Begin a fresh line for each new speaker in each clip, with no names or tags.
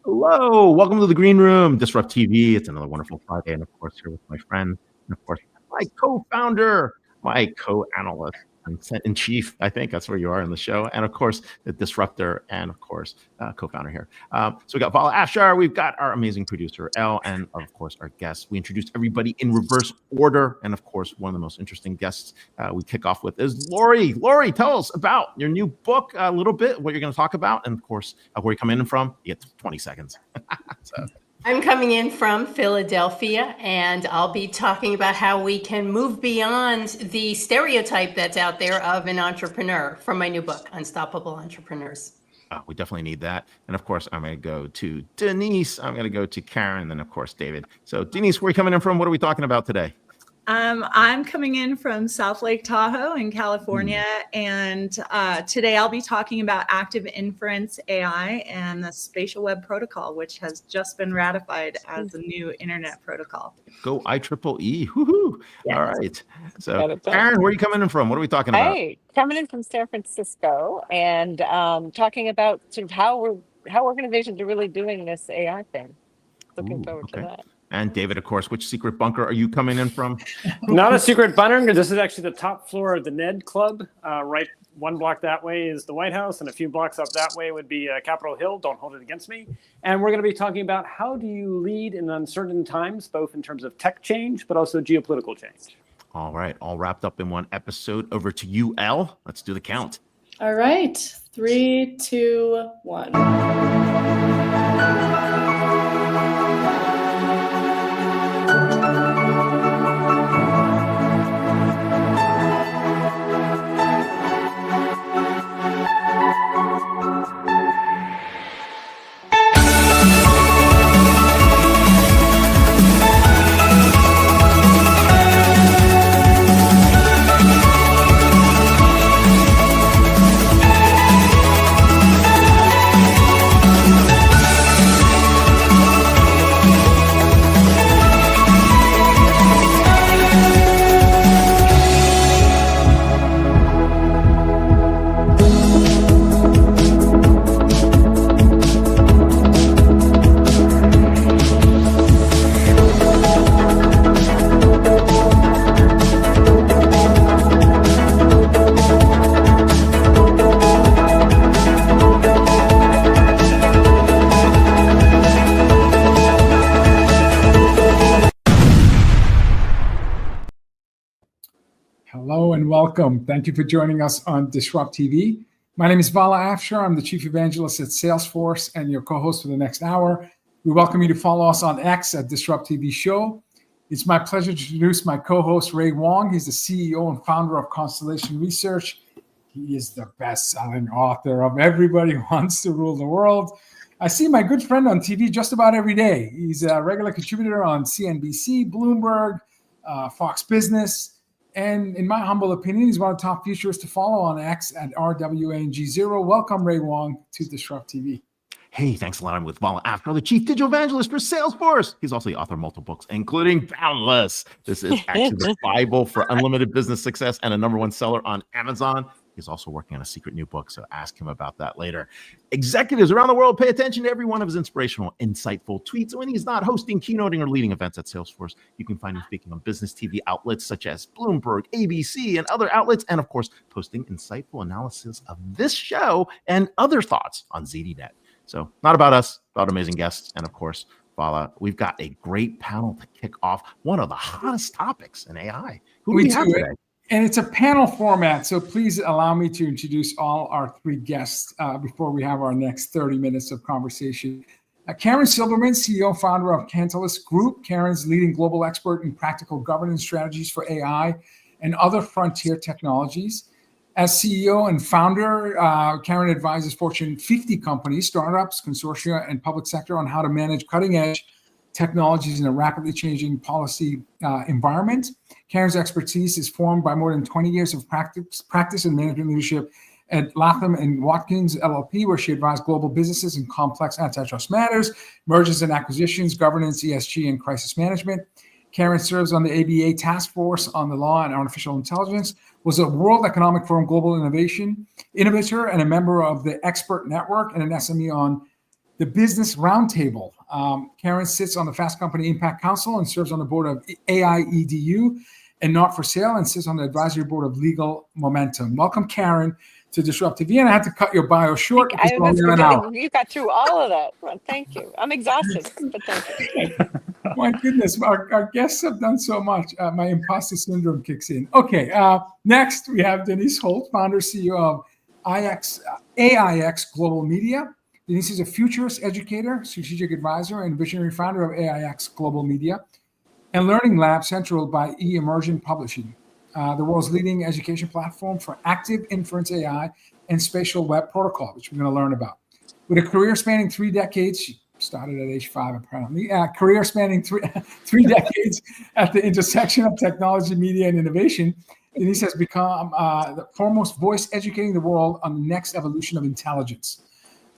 Hello, welcome to the Green Room, DisrupTV. It's another wonderful Friday, and of course, here with my friend, and of course, my co-founder, my co-analyst, and in chief. I think that's where you are in the show, and of course, the disruptor, and of course, co-founder here. So we got Vala Afshar, we've got our amazing producer Elle, and of course, our guests. We introduced everybody in reverse order, and of course, one of the most interesting guests we kick off with is Lori. Lori, tell us about your new book a little bit, what you're going to talk about, and of course, where you're coming in from. You get 20 seconds. So.
I'm coming in from Philadelphia, and I'll be talking about how we can move beyond the stereotype that's out there of an entrepreneur from my new book, Unstoppable Entrepreneurs.
We definitely need that. And of course, I'm going to go to Denise. I'm going to go to Karen, and then of course, David. So Denise, where are you coming in from? What are we talking about today?
I'm coming in from South Lake Tahoe in California, and today I'll be talking about active inference AI and the spatial web protocol, which has just been ratified as a new internet protocol.
Go IEEE. Woohoo!
Yes.
All right. So, Karen, where are you coming in from? What are we talking about?
Hey, coming in from San Francisco and talking about sort of how organizations are really doing this AI thing. Looking forward to that.
And David, of course, which secret bunker are you coming in from?
Not a secret bunker. This is actually the top floor of the Ned Club. Right, one block that way is the White House, and a few blocks up that way would be Capitol Hill. Don't hold it against me. And we're going to be talking about how do you lead in uncertain times, both in terms of tech change, but also geopolitical change.
All right, all wrapped up in one episode. Over to you, Elle. Let's do the count.
All right, 3, 2, 1.
Hello and welcome. Thank you for joining us on DisrupTV. My name is Vala Afshar. I'm the Chief Evangelist at Salesforce and your co-host for the next hour. We welcome you to follow us on X at DisrupTV Show. It's my pleasure to introduce my co-host, Ray Wang. He's the CEO and founder of Constellation Research. He is the best-selling author of Everybody Wants to Rule the World. I see my good friend on TV just about every day. He's a regular contributor on CNBC, Bloomberg, Fox Business. And in my humble opinion, he's one of the top futurists to follow on X at RWANG0. Welcome, Ray Wang, to DisrupTV.
Hey, thanks a lot. I'm with Vala Afshar, the Chief Digital Evangelist for Salesforce. He's also the author of multiple books, including Boundless. This is actually the Bible for unlimited business success and a #1 seller on Amazon. He's also working on a secret new book, so ask him about that later. Executives around the world pay attention to every one of his inspirational, insightful tweets. When he's not hosting, keynoting, or leading events at Salesforce, you can find him speaking on business TV outlets such as Bloomberg, ABC, and other outlets, and of course, posting insightful analysis of this show and other thoughts on ZDNet. So not about us, about amazing guests, and of course, Vala, we've got a great panel to kick off one of the hottest topics in AI. Who do we have today?
And it's a panel format, so please allow me to introduce all our three guests before we have our next 30 minutes of conversation. Karen Silverman, CEO and founder of Cantellus Group. Karen's leading global expert in practical governance strategies for AI and other frontier technologies. As CEO and founder, Karen advises Fortune 50 companies, startups, consortia, and public sector on how to manage cutting-edge technologies in a rapidly changing policy environment. Karen's expertise is formed by more than 20 years of practice and management leadership at Latham & Watkins LLP, where she advised global businesses in complex antitrust matters, mergers and acquisitions, governance, ESG, and crisis management. Karen serves on the ABA Task Force on the Law and Artificial Intelligence, was a World Economic Forum Global Innovator, and a member of the Expert Network and an SME on the Business Roundtable. Karen sits on the Fast Company Impact Council and serves on the board of AIEDU and Not for Sale, and sits on the advisory board of Legal Momentum. Welcome, Karen, to DisrupTV. And I had to cut your bio short because we're only an hour.
You got through all of that. Well, thank you. I'm exhausted, but thank you.
My goodness, our guests have done so much. My imposter syndrome kicks in. Okay, next we have Denise Holt, founder, CEO of AIX Global Media. Denise is a futurist educator, strategic advisor, and visionary founder of AIX Global Media and Learning Lab Central by eMersion Publishing, the world's leading education platform for active inference AI and spatial web protocol, which we're going to learn about. With a career spanning 3 decades, she started at age 5 apparently, career spanning three decades at the intersection of technology, media, and innovation, Denise has become the foremost voice educating the world on the next evolution of intelligence.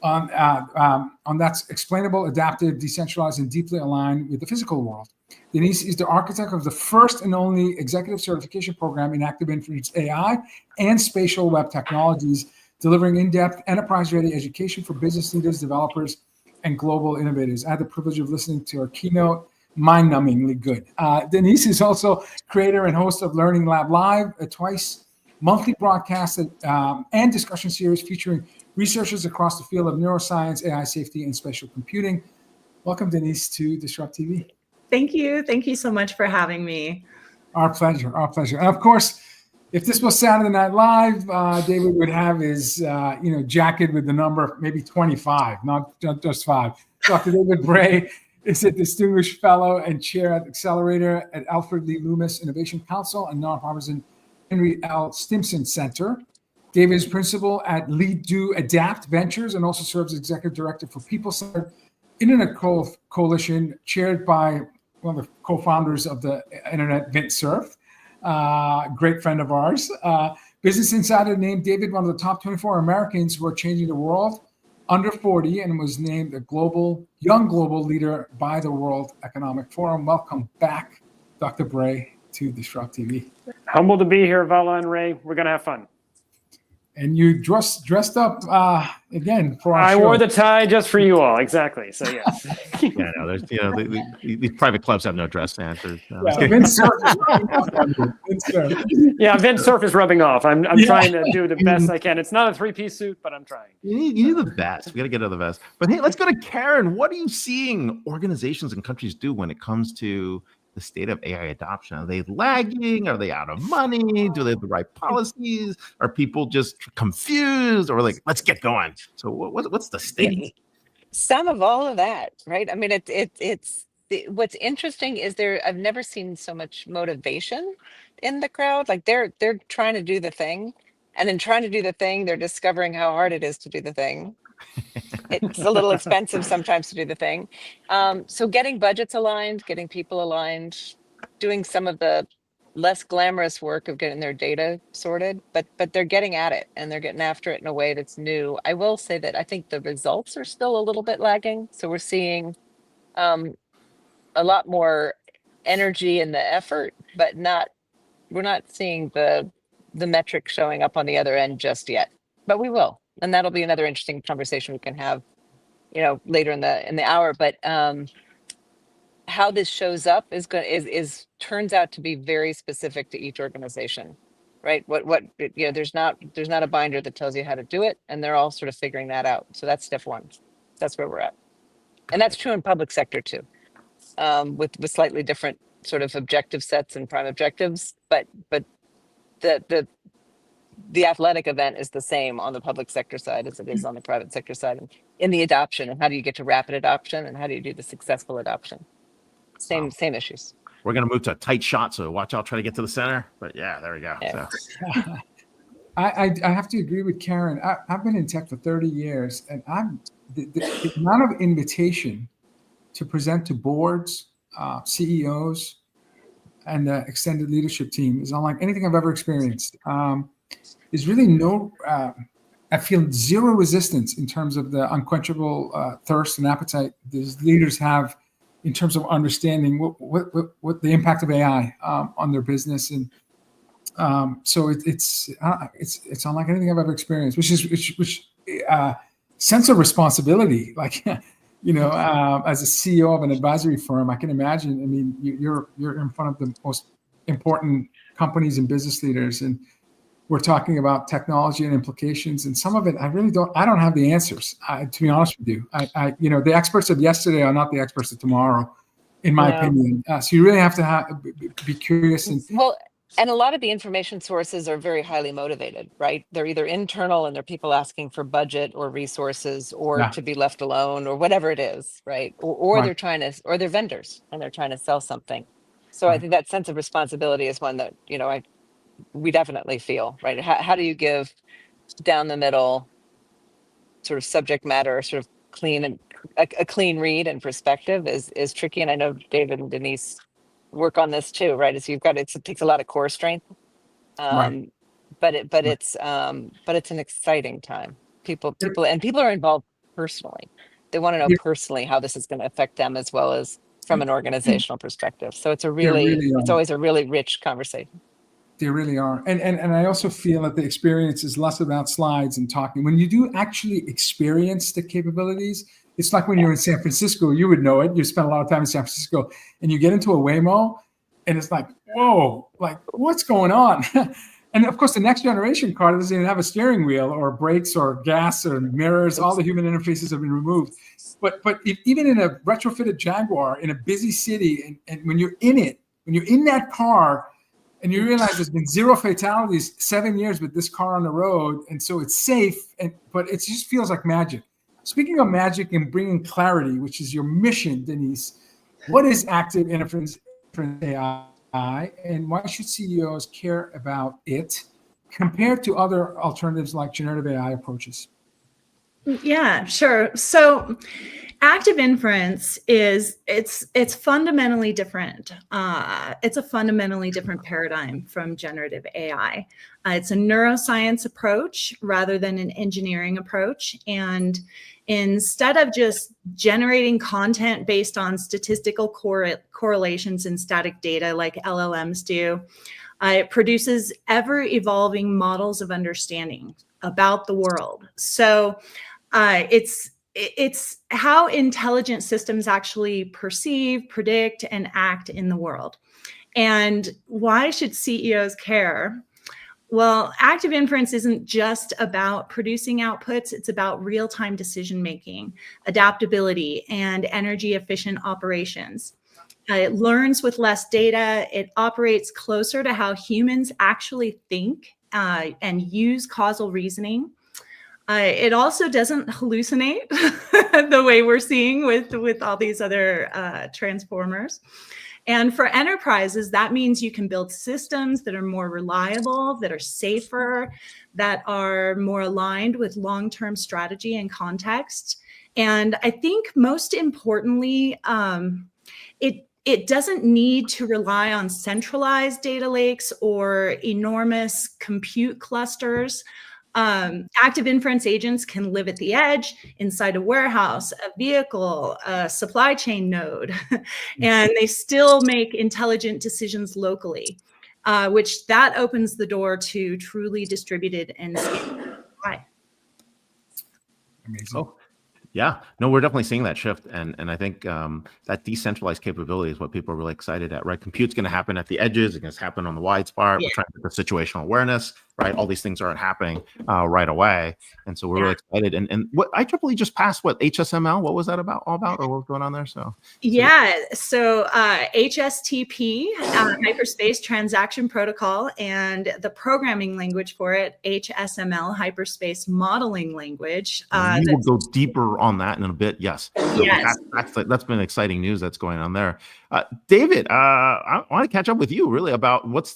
On that's explainable, adaptive, decentralized, and deeply aligned with the physical world. Denise is the architect of the first and only executive certification program in active inference AI and spatial web technologies, delivering in-depth, enterprise-ready education for business leaders, developers, and global innovators. I had the privilege of listening to her keynote, mind-numbingly good. Denise is also creator and host of Learning Lab Live, a twice monthly broadcast and discussion series featuring researchers across the field of neuroscience, AI safety, and spatial computing. Welcome, Denise, to DisrupTV.
Thank you. Thank you so much for having me.
Our pleasure. Our pleasure. And of course, if this was Saturday Night Live, David would have his, jacket with the number maybe 25, not just 5. Dr. David Bray is a distinguished fellow and chair at Accelerator at Alfred Lee Loomis Innovation Council and nonpartisan Henry L. Stimson Center. David is principal at Lead Do Adapt Ventures and also serves as executive director for People-Centered Internet Coalition, chaired by one of the co-founders of the internet, Vint Cerf, great friend of ours. Business Insider named David one of the top 24 Americans who are changing the world under 40 and was named a young global leader by the World Economic Forum. Welcome back, Dr. Bray, to DisrupTV.
Humbled to be here, Vala and Ray. We're going to have fun.
And you dressed up again for our show.
I wore the tie just for you all, exactly. So yes.
Yeah, no, there's these private clubs have no dress dancers.
Vince Cerf is rubbing off on you. Vince Cerf.
Yeah, Vince Cerf is rubbing off. I'm trying to do the best I can. It's not a 3-piece suit, but I'm trying.
You need the best. We got to get to the best. But hey, let's go to Karen. What are you seeing organizations and countries do when it comes to the state of AI adoption? Are they lagging? Are they out of money? Do they have the right policies? Are people just confused? Or like, let's get going? So what's the state?
Some of all of that, right? I mean, it's what's interesting is I've never seen so much motivation in the crowd. Like they're trying to do the thing, and in trying to do the thing, they're discovering how hard it is to do the thing. It's a little expensive sometimes to do the thing. So getting budgets aligned, getting people aligned, doing some of the less glamorous work of getting their data sorted, but they're getting at it and they're getting after it in a way that's new. I will say that I think the results are still a little bit lagging. So we're seeing a lot more energy in the effort, but we're not seeing the metric showing up on the other end just yet, but we will. And that'll be another interesting conversation we can have, later in the hour. But how this shows up is turns out to be very specific to each organization, right? There's not a binder that tells you how to do it, and they're all sort of figuring that out. So that's step one. That's where we're at, and that's true in public sector too, with slightly different sort of objective sets and prime objectives, but the athletic event is the same on the public sector side as it is on the private sector side, and in the adoption, and how do you get to rapid adoption, and how do you do the successful adoption? Same issues.
We're going to move to a tight shot, so watch out, try to get to the center. But yeah, there we go.
Yeah.
So.
I have to agree with Karen. I've been in tech for 30 years, and the amount of invitation to present to boards, CEOs, and the extended leadership team is unlike anything I've ever experienced. There's really I feel zero resistance in terms of the unquenchable thirst and appetite these leaders have in terms of understanding what the impact of AI on their business, and so it's unlike anything I've ever experienced. Which sense of responsibility, like as a CEO of an advisory firm, I can imagine. I mean, you're in front of the most important companies and business leaders, and we're talking about technology and implications. And some of it, I don't have the answers. To be honest with you, the experts of yesterday are not the experts of tomorrow, in my opinion. So you really have to be curious.
And a lot of the information sources are very highly motivated, right? They're either internal and they're people asking for budget or resources or to be left alone or whatever it is, right? Or they're they're vendors and they're trying to sell something. So I think that sense of responsibility is one that, we definitely feel, right? How do you give down the middle sort of subject matter, sort of clean and a clean read and perspective is tricky. And I know David and Denise work on this too, right? It takes a lot of core strength. But it's an exciting time. People are involved personally. They want to know personally how this is going to affect them as well as from an organizational perspective. So it's always a really rich conversation.
They really are. And I also feel that the experience is less about slides and talking. When you do actually experience the capabilities, it's like when you're in San Francisco, you would know it. You spend a lot of time in San Francisco and you get into a Waymo and it's like, whoa, like what's going on? And of course, the next generation car doesn't even have a steering wheel or brakes or gas or mirrors. All the human interfaces have been removed. But even in a retrofitted Jaguar in a busy city, and when you're in it, when you're in that car, and you realize there's been 0 fatalities, 7 years with this car on the road, and so it's safe, but it just feels like magic. Speaking of magic and bringing clarity, which is your mission, Denise, what is active inference AI, and why should CEOs care about it compared to other alternatives like generative AI approaches?
Yeah, sure. So active inference it's fundamentally different. It's a fundamentally different paradigm from generative AI. It's a neuroscience approach rather than an engineering approach. And instead of just generating content based on statistical correlations and static data like LLMs do, it produces ever-evolving models of understanding about the world. So it's how intelligent systems actually perceive, predict, and act in the world. And why should CEOs care? Well, active inference isn't just about producing outputs. It's about real-time decision-making, adaptability, and energy-efficient operations. It learns with less data. It operates closer to how humans actually think and use causal reasoning. It also doesn't hallucinate the way we're seeing with all these other transformers. And for enterprises, that means you can build systems that are more reliable, that are safer, that are more aligned with long-term strategy and context. And I think most importantly, it doesn't need to rely on centralized data lakes or enormous compute clusters. Active inference agents can live at the edge, inside a warehouse, a vehicle, a supply chain node, and they still make intelligent decisions locally, which that opens the door to truly distributed and scalable AI.
Amazing.
Oh, yeah. No, we're definitely seeing that shift. And I think that decentralized capability is what people are really excited at, right? Compute's going to happen at the edges. It's going to happen on the wide spot.
Yeah.
We're trying to get the situational awareness, right? All these things aren't happening right away. And so we're really excited. And what IEEE just passed, what, HSML? What was that all about? Or what was going on there? So
HSTP, Hyperspace Transaction Protocol, and the programming language for it, HSML, Hyperspace Modeling Language.
We will go deeper on that in a bit. Yes. So
Yes.
That's been exciting news that's going on there. David, I want to catch up with you really about what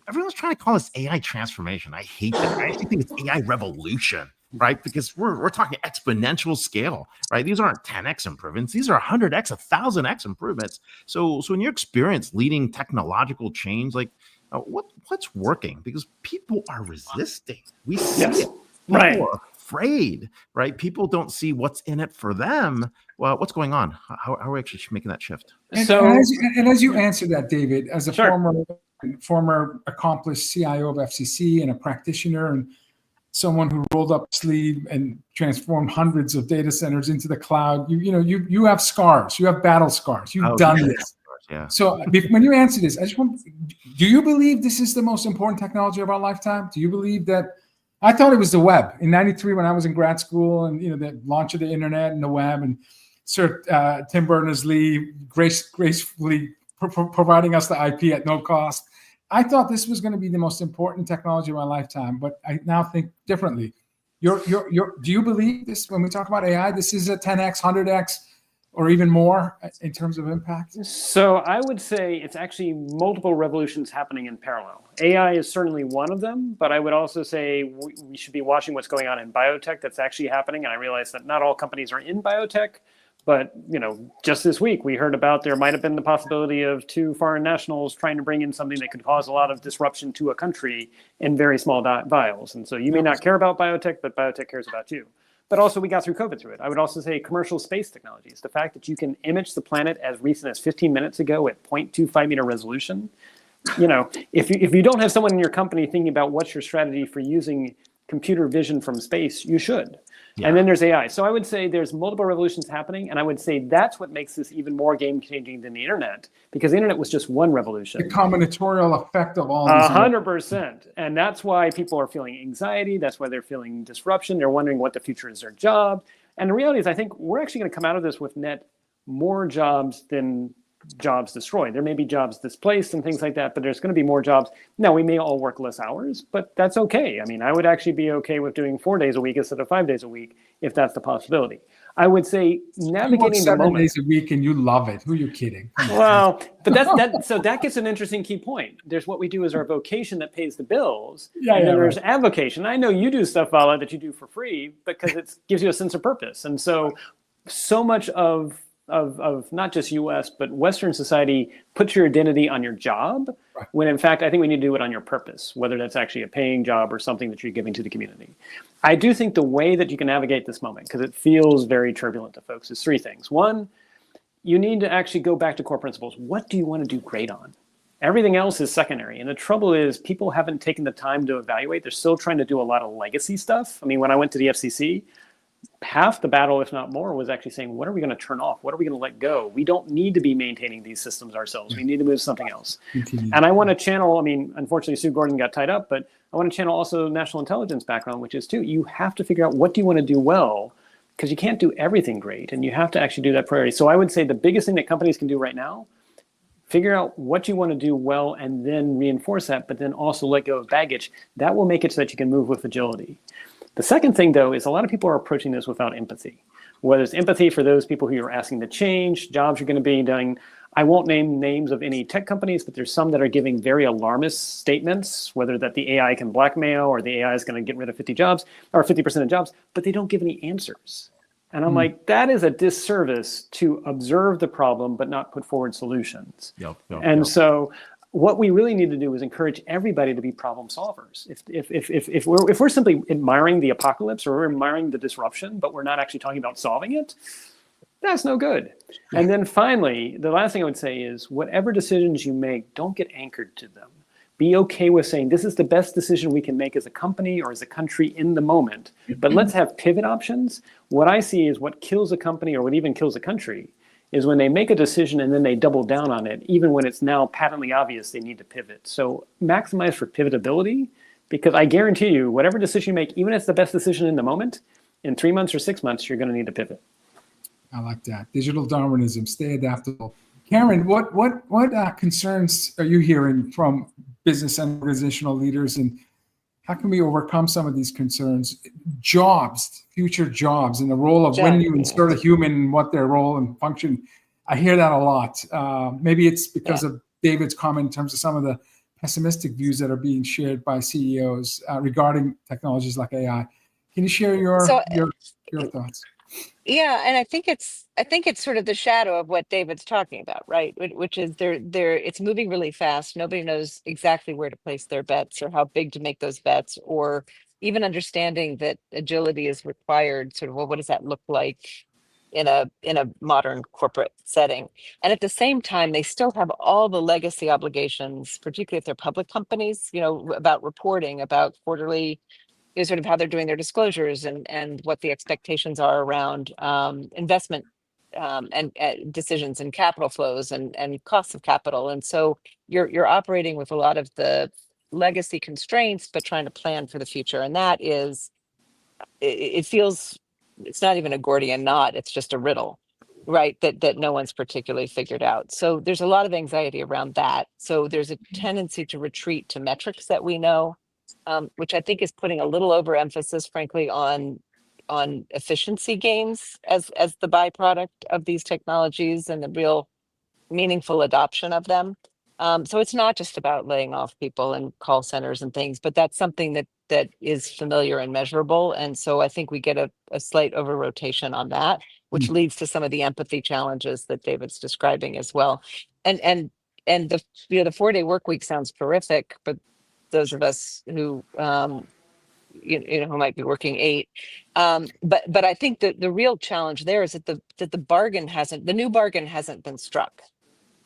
everyone's trying to call this AI transformation. I hate that. I actually think it's AI revolution, right? Because we're talking exponential scale, right? These aren't 10x improvements. These are 100x, 1,000x improvements. So in your experience leading technological change, like what's working? Because people are resisting. We see it. People are afraid, right? People don't see what's in it for them. Well, what's going on? How are we actually making that shift?
And as you answer that, David, as a former accomplished CIO of FCC and a practitioner, and someone who rolled up sleeve and transformed hundreds of data centers into the cloud. You have scars. You have battle scars. You've done this.
Yeah.
So when you answer this, I just want, do you believe this is the most important technology of our lifetime? Do you believe that? I thought it was the web in '93 when I was in grad school, and the launch of the internet and the web, and Sir Tim Berners-Lee gracefully providing us the IP at no cost. I thought this was going to be the most important technology of my lifetime, but I now think differently. Do you believe this when we talk about AI? This is a 10x, 100x, or even more in terms of impact?
So I would say it's actually multiple revolutions happening in parallel. AI is certainly one of them, but I would also say we should be watching what's going on in biotech that's actually happening. And I realize that not all companies are in biotech, but just this week we heard about there might have been the possibility of 2 foreign nationals trying to bring in something that could cause a lot of disruption to a country in very small vials. And so you may not care about biotech, but biotech cares about you. But also we got through COVID through it. I would also say commercial space technologies. The fact that you can image the planet as recent as 15 minutes ago at 0.25 meter resolution. If you don't have someone in your company thinking about what's your strategy for using computer vision from space, you should. Yeah. And then there's AI. So I would say there's multiple revolutions happening. And I would say that's what makes this even more game-changing than the internet, because the internet was just one revolution.
The combinatorial effect of all these.
100%. And that's why people are feeling anxiety. That's why they're feeling disruption. They're wondering what the future is their job. And the reality is, I think we're actually going to come out of this with net more jobs than jobs destroyed. There may be jobs displaced and things like that, but there's going to be more jobs. Now, we may all work less hours, but that's okay. I mean, I would actually be okay with doing 4 days a week instead of 5 days a week, if that's the possibility. I would say navigating the moment.
7 days a week and you love it. Who are you kidding?
Well, but so that gets an interesting key point. There's what we do as our vocation that pays the bills. And then there's avocation. I know you do stuff, Vala, that you do for free because it gives you a sense of purpose. And so much of not just US, but Western society puts your identity on your job, when in fact, I think we need to do it on your purpose, whether that's actually a paying job or something that you're giving to the community. I do think the way that you can navigate this moment, because it feels very turbulent to folks, is 3 things. 1, you need to actually go back to core principles. What do you want to do great on? Everything else is secondary. And the trouble is people haven't taken the time to evaluate. They're still trying to do a lot of legacy stuff. I mean, when I went to the FCC, half the battle, if not more, was actually saying, what are we going to turn off? What are we going to let go? We don't need to be maintaining these systems ourselves. We need to move to something else. And I want to channel, unfortunately, Sue Gordon got tied up, but I want to channel also national intelligence background, which is too, you have to figure out what do you want to do well, because you can't do everything great, and you have to actually do that priority. So I would say the biggest thing that companies can do right now, figure out what you want to do well and then reinforce that, but then also let go of baggage. That will make it so that you can move with agility. The second thing, though, is a lot of people are approaching this without empathy. Whether it's empathy for those people who you're asking to change, jobs you're going to be doing. I won't name names of any tech companies, but there's some that are giving very alarmist statements, whether that the AI can blackmail or the AI is going to get rid of 50 jobs or 50% of jobs, but they don't give any answers. And I'm like, that is a disservice to observe the problem, but not put forward solutions. So what we really need to do is encourage everybody to be problem solvers. If we're simply admiring the apocalypse or we're admiring the disruption, but we're not actually talking about solving it, that's no good. And then finally, the last thing I would say is whatever decisions you make, don't get anchored to them. Be okay with saying this is the best decision we can make as a company or as a country in the moment, but let's have pivot options. What I see is what kills a company or what even kills a country is when they make a decision and then they double down on it, even when it's now patently obvious they need to pivot. So maximize for pivotability, because I guarantee you, whatever decision you make, even if it's the best decision in the moment, in 3 months or 6 months, you're going to need to pivot.
I like that. Digital Darwinism, stay adaptable. Karen, what concerns are you hearing from business and organizational leaders, and how can we overcome some of these concerns? Jobs, future jobs, and the role of when you insert a human and what their role and function. I hear that a lot. Maybe it's because of David's comment in terms of some of the pessimistic views that are being shared by CEOs regarding technologies like AI. Can you share your thoughts?
Yeah, and I think it's sort of the shadow of what David's talking about, right? Which is it's moving really fast. Nobody knows exactly where to place their bets or how big to make those bets, or even understanding that agility is required. Sort of, well, what does that look like in a modern corporate setting? And at the same time, they still have all the legacy obligations, particularly if they're public companies, about reporting, about quarterly sort of how they're doing their disclosures and what the expectations are around investment and decisions and capital flows and costs of capital. And so you're operating with a lot of the legacy constraints, but trying to plan for the future. And that is, it feels, it's not even a Gordian knot, it's just a riddle, right? That no one's particularly figured out. So there's a lot of anxiety around that. So there's a tendency to retreat to metrics that we know, which I think is putting a little overemphasis, frankly, on efficiency gains as the byproduct of these technologies and the real meaningful adoption of them. So it's not just about laying off people in call centers and things, but that's something that is familiar and measurable. And so I think we get a slight over rotation on that, which leads to some of the empathy challenges that David's describing as well. And the 4-day work week sounds terrific, but those of us who who might be working 8. But I think that the real challenge there is that the new bargain hasn't been struck.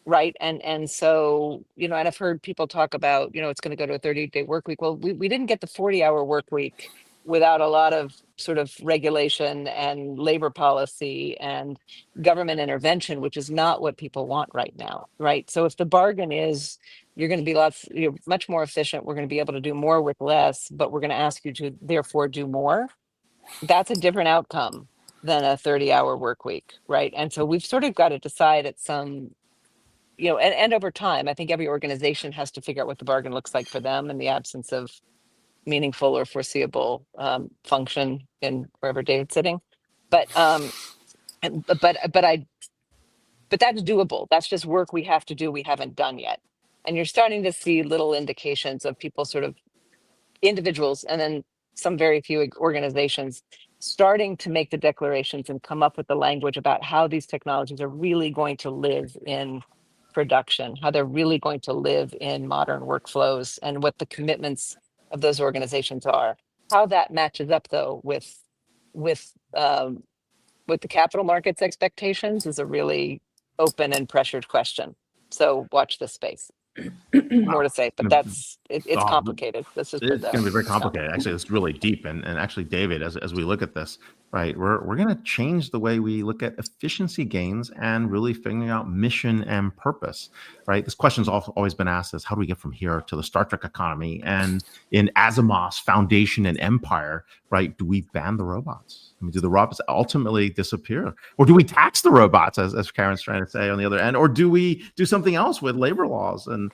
Right. And so, and I've heard people talk about, it's going to go to a 30-day work week. Well, we didn't get the 40-hour work week without a lot of sort of regulation and labor policy and government intervention, which is not what people want right now. Right. So if the bargain is you're going to be much more efficient, we're going to be able to do more with less, but we're going to ask you to therefore do more, that's a different outcome than a 30-hour work week. Right. And so we've sort of got to decide at some and over time, I think every organization has to figure out what the bargain looks like for them in the absence of meaningful or foreseeable function in wherever David's sitting. But that's doable. That's just work we have to do, we haven't done yet. And you're starting to see little indications of people, sort of individuals, and then some very few organizations starting to make the declarations and come up with the language about how these technologies are really going to live in production, how they're really going to live in modern workflows, and what the commitments of those organizations are. How that matches up, though, with the capital markets expectations is a really open and pressured question. So watch this space. More to say, but it's complicated. It's going
to be very complicated. Actually, it's really deep. And actually, David, as we look at this, right, we're going to change the way we look at efficiency gains and really figuring out mission and purpose, right? This question's always been asked: is how do we get from here to the Star Trek economy? And in Asimov's Foundation and Empire, right, do we ban the robots? I mean, do the robots ultimately disappear, or do we tax the robots, as Karen's trying to say on the other end, or do we do something else with labor laws and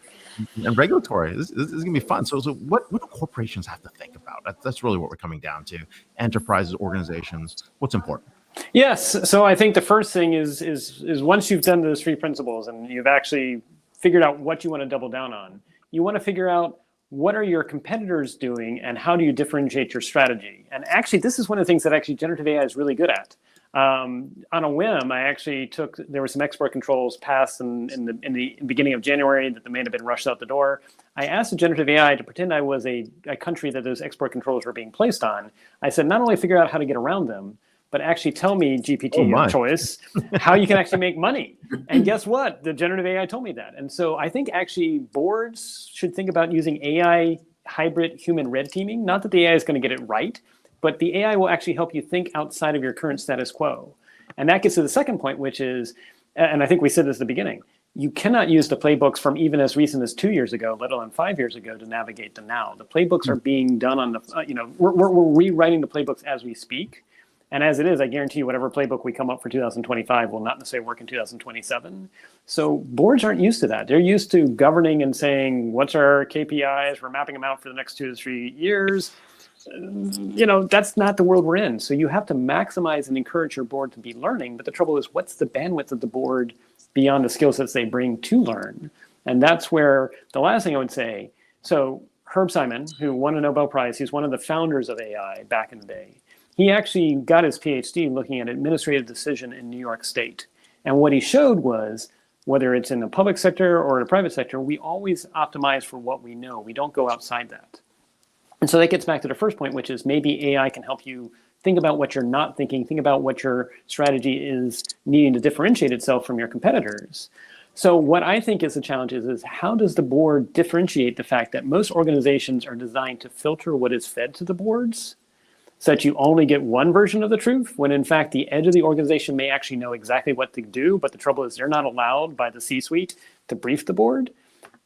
regulatory? This is going to be fun. So what do corporations have to think about? That's really what we're coming down to. Enterprises, organizations, what's important?
Yes. So I think the first thing is once you've done those 3 principles and you've actually figured out what you want to double down on, you want to figure out what are your competitors doing and how do you differentiate your strategy? And actually, this is one of the things that actually generative AI is really good at. On a whim, there were some export controls passed in the beginning of January that may have been rushed out the door. I asked the generative AI to pretend I was a country that those export controls were being placed on. I said, not only figure out how to get around them, but actually tell me, GPT of choice, how you can actually make money. And guess what? The generative AI told me that. And so I think actually boards should think about using AI hybrid human red teaming. Not that the AI is going to get it right, but the AI will actually help you think outside of your current status quo. And that gets to the second point, which is, and I think we said this at the beginning, you cannot use the playbooks from even as recent as 2 years ago, let alone 5 years ago, to navigate them now. The playbooks are being done on the, we're rewriting the playbooks as we speak. And as it is, I guarantee you whatever playbook we come up for 2025 will not necessarily work in 2027. So boards aren't used to that. They're used to governing and saying, what's our KPIs? We're mapping them out for the next 2 to 3 years. That's not the world we're in. So you have to maximize and encourage your board to be learning. But the trouble is, what's the bandwidth of the board beyond the skill sets they bring to learn? And that's where the last thing I would say. So Herb Simon, who won a Nobel Prize, he's one of the founders of AI back in the day. He actually got his PhD looking at administrative decision in New York State. And what he showed was, whether it's in the public sector or in the private sector, we always optimize for what we know. We don't go outside that. And so that gets back to the first point, which is maybe AI can help you think about what you're not thinking, think about what your strategy is needing to differentiate itself from your competitors. So what I think is the challenge is how does the board differentiate the fact that most organizations are designed to filter what is fed to the boards so that you only get one version of the truth, when in fact the edge of the organization may actually know exactly what to do, but the trouble is they're not allowed by the C-suite to brief the board.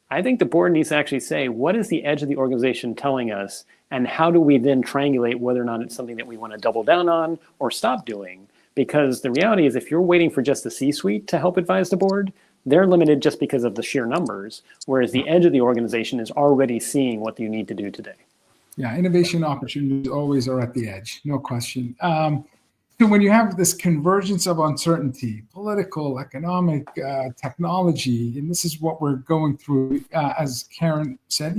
I think the board needs to actually say, what is the edge of the organization telling us, and how do we then triangulate whether or not it's something that we want to double down on or stop doing? Because the reality is if you're waiting for just the C-suite to help advise the board, they're limited just because of the sheer numbers, whereas the edge of the organization is already seeing what you need to do today.
Yeah, innovation opportunities always are at the edge, no question. So when you have this convergence of uncertainty, political, economic, technology, and this is what we're going through, as Karen said,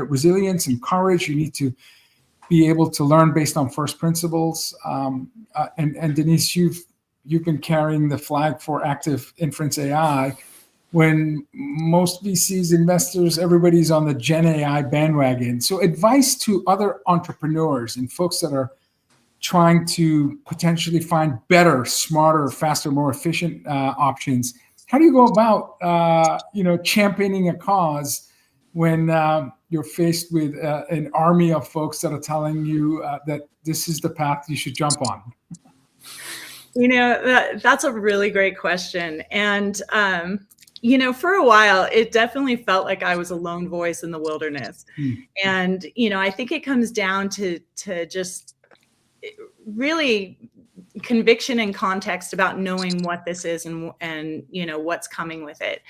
resilience and courage, you need to be able to learn based on first principles. And Denise, you've been carrying the flag for active inference AI. When most VCs, investors, everybody's on the Gen AI bandwagon. So advice to other entrepreneurs and folks that are trying to potentially find better, smarter, faster, more efficient options. How do you go about, championing a cause when you're faced with an army of folks that are telling you that this is the path you should jump on?
That's a really great question. And, for a while, it definitely felt like I was a lone voice in the wilderness. And, I think it comes down to just really conviction and context about knowing what this is and what's coming with it,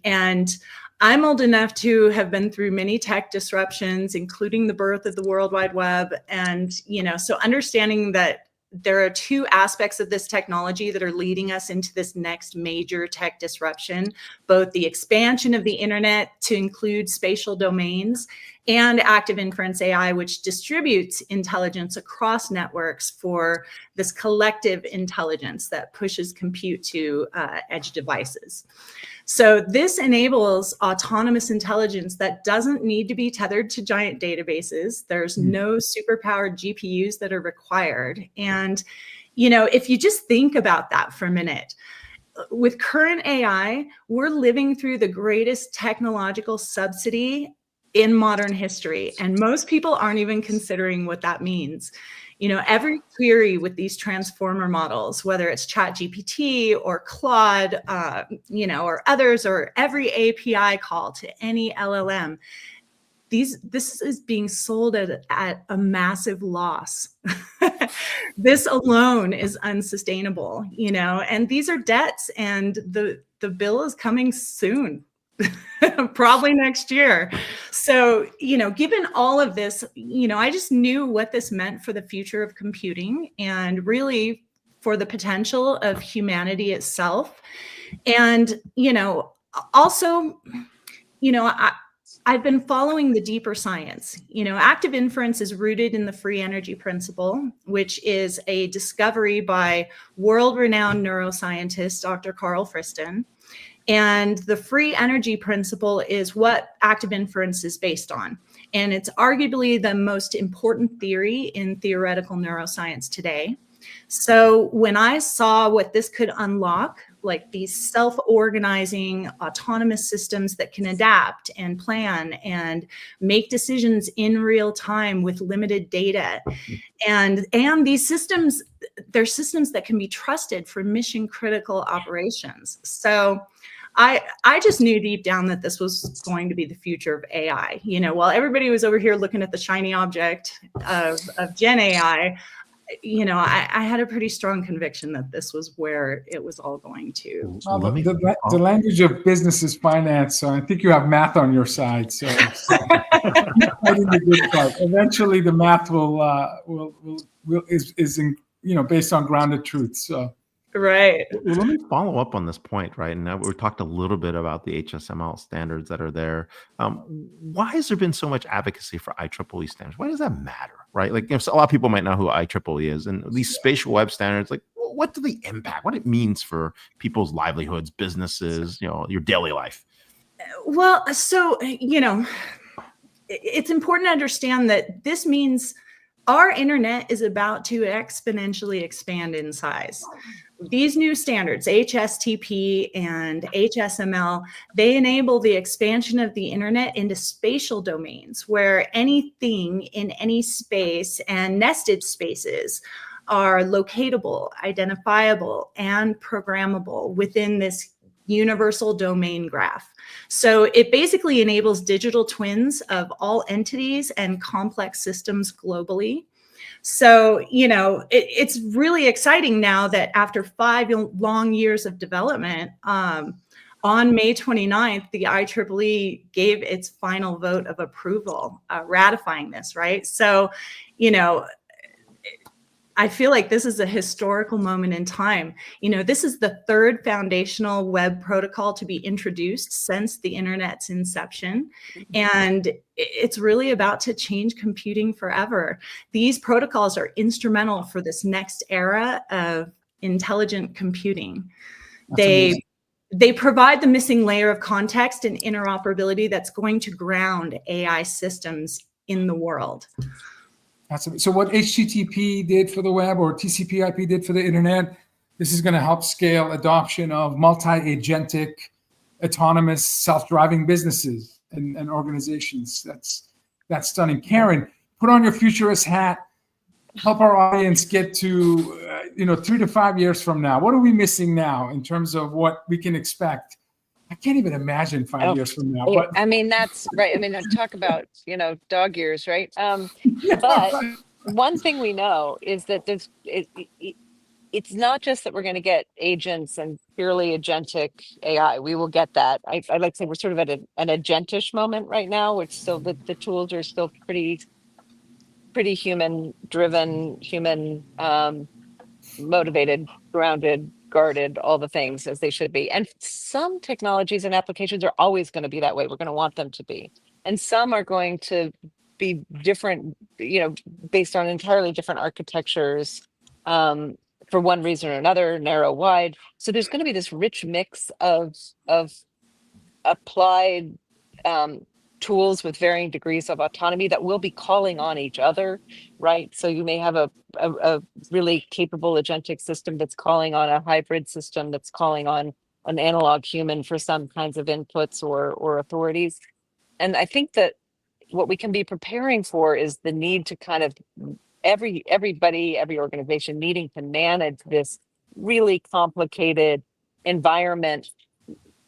and I'm old enough to have been through many tech disruptions, including the birth of the World Wide Web. And, so understanding that there are two aspects of this technology that are leading us into this next major tech disruption, both the expansion of the internet to include spatial domains and active inference AI, which distributes intelligence across networks for this collective intelligence that pushes compute to edge devices. So this enables autonomous intelligence that doesn't need to be tethered to giant databases. There's no superpowered GPUs that are required. And, if you just think about that for a minute, with current AI, we're living through the greatest technological subsidy in modern history. And most people aren't even considering what that means. Every query with these transformer models, whether it's ChatGPT or Claude, or others, or every API call to any LLM, this is being sold at a massive loss. This alone is unsustainable, and these are debts, and the bill is coming soon. Probably next year. So, given all of this, I just knew what this meant for the future of computing and really for the potential of humanity itself. And, also, I've been following the deeper science. Active inference is rooted in the free energy principle, which is a discovery by world-renowned neuroscientist, Dr. Carl Friston. And the free energy principle is what active inference is based on. And it's arguably the most important theory in theoretical neuroscience today. So when I saw what this could unlock, like these self-organizing autonomous systems that can adapt and plan and make decisions in real time with limited data, and these systems, they're systems that can be trusted for mission critical operations. So I just knew deep down that this was going to be the future of AI. While everybody was over here looking at the shiny object of Gen AI, I had a pretty strong conviction that this was where it was all going to.
Well, the language of business is finance, so I think you have math on your side. So the good part. Eventually, the math is based on grounded truth. So.
Right.
Well, let me follow up on this point, right? And we talked a little bit about the HSML standards that are there. Why has there been so much advocacy for IEEE standards? Why does that matter, right? Like, so a lot of people might know who IEEE is, and these spatial web standards, like, what do they impact? What it means for people's livelihoods, businesses, your daily life?
Well, so, it's important to understand that this means our internet is about to exponentially expand in size. These new standards, HSTP and HSML, they enable the expansion of the internet into spatial domains where anything in any space and nested spaces are locatable, identifiable, and programmable within this universal domain graph. So it basically enables digital twins of all entities and complex systems globally. So, it's really exciting now that after 5 long years of development, on May 29th, the IEEE gave its final vote of approval, ratifying this, right? So, I feel like this is a historical moment in time. This is the third foundational web protocol to be introduced since the internet's inception. And it's really about to change computing forever. These protocols are instrumental for this next era of intelligent computing. They provide the missing layer of context and interoperability that's going to ground AI systems in the world.
So what HTTP did for the web or TCP/IP did for the internet, this is going to help scale adoption of multi-agentic, autonomous, self-driving businesses and organizations. That's stunning. Karen, put on your futurist hat. Help our audience get to 3 to 5 years from now. What are we missing now in terms of what we can expect? I can't even imagine 5 years from now. But
I mean, that's right. I mean, talk about, dog years, right? But one thing we know is that it's not just that we're going to get agents and purely agentic AI. We will get that. I like to say we're sort of at an agentish moment right now, which still the tools are still pretty human driven, human motivated, grounded, guarded, all the things as they should be. And some technologies and applications are always going to be that way. We're going to want them to be. And some are going to be different, based on entirely different architectures, for one reason or another, narrow, wide. So there's going to be this rich mix of applied tools with varying degrees of autonomy that will be calling on each other, right? So you may have a really capable agentic system that's calling on a hybrid system that's calling on an analog human for some kinds of inputs or authorities. And I think that what we can be preparing for is the need to kind of everybody, every organization needing to manage this really complicated environment,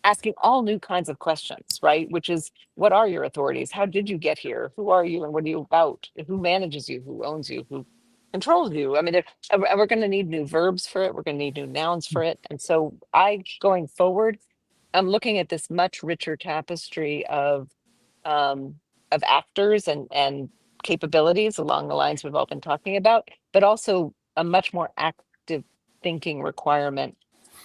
asking all new kinds of questions, right? Which is, what are your authorities? How did you get here? Who are you and what are you about? Who manages you? Who owns you? Who controls you? I mean, we're going to need new verbs for it. We're going to need new nouns for it. And so going forward, I'm looking at this much richer tapestry of actors and capabilities along the lines we've all been talking about, but also a much more active thinking requirement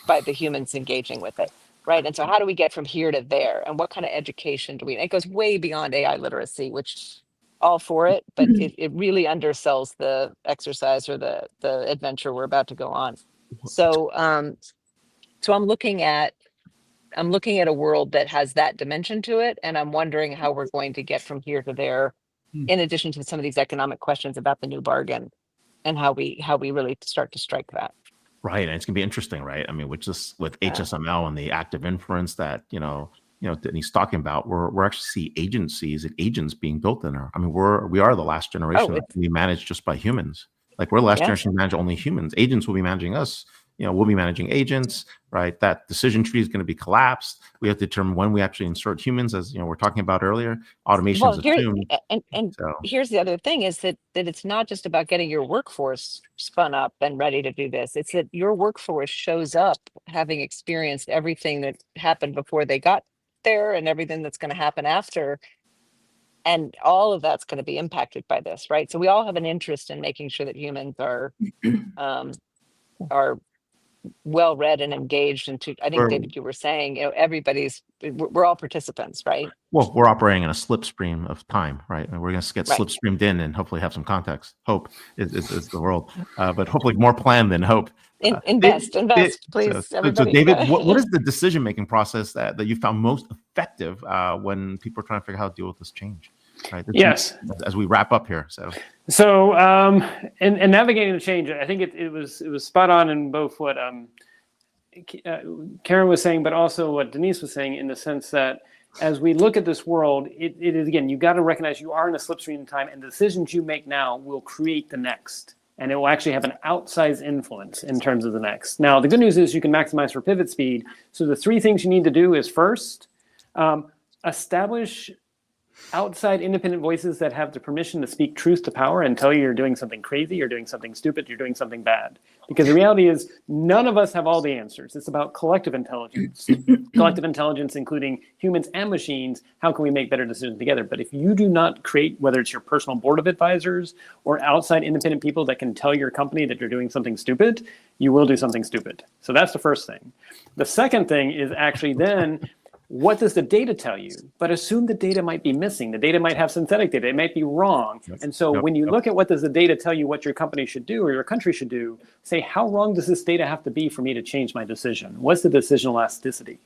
by the humans engaging with it. Right. And so how do we get from here to there? And what kind of education do we, it goes way beyond AI literacy, which all for it, but it really undersells the exercise or the adventure we're about to go on. So so I'm looking at a world that has that dimension to it. And I'm wondering how we're going to get from here to there, in addition to some of these economic questions about the new bargain and how we really start to strike that.
Right, and it's gonna be interesting, right? I mean, with HSML and the active inference that Denise talking about, we're actually see agencies and agents being built in there. I mean, we are the last generation that can be managed just by humans. Like we're the last generation to manage only humans. Agents will be managing us. We'll be managing agents, right? That decision tree is going to be collapsed. We have to determine when we actually insert humans, as we're talking about earlier. Automation is assumed.
Here's the other thing is that it's not just about getting your workforce spun up and ready to do this. It's that your workforce shows up having experienced everything that happened before they got there and everything that's going to happen after. And all of that's going to be impacted by this, right? So we all have an interest in making sure that humans are well read and engaged. And I think, David, you were saying, we're all participants, right?
Well, we're operating in a slipstream of time, right? And we're going to get slipstreamed in and hopefully have some context. Hope is the world, but hopefully more plan than hope.
Invest, please.
So David, what is the decision-making process that you found most effective when people are trying to figure out how to deal with this change? Right.
Yes.
As we wrap up here.
So and navigating the change, I think it was spot on in both what Karen was saying, but also what Denise was saying, in the sense that as we look at this world, it is, again, you got to recognize you are in a slipstream of time, and the decisions you make now will create the next. And it will actually have an outsized influence in terms of the next. Now, the good news is you can maximize for pivot speed. So the 3 things you need to do is, first, establish outside independent voices that have the permission to speak truth to power and tell you you're doing something crazy, you're doing something stupid, you're doing something bad. Because the reality is none of us have all the answers. It's about collective intelligence. Collective intelligence, including humans and machines. How can we make better decisions together? But if you do not create, whether it's your personal board of advisors or outside independent people that can tell your company that you're doing something stupid, you will do something stupid. So that's the first thing. The second thing is actually then, what does the data tell you? But assume the data might be missing. The data might have synthetic data. It might be wrong. And so when you look at what does the data tell you what your company should do or your country should do, say, how wrong does this data have to be for me to change my decision? What's the decision elasticity?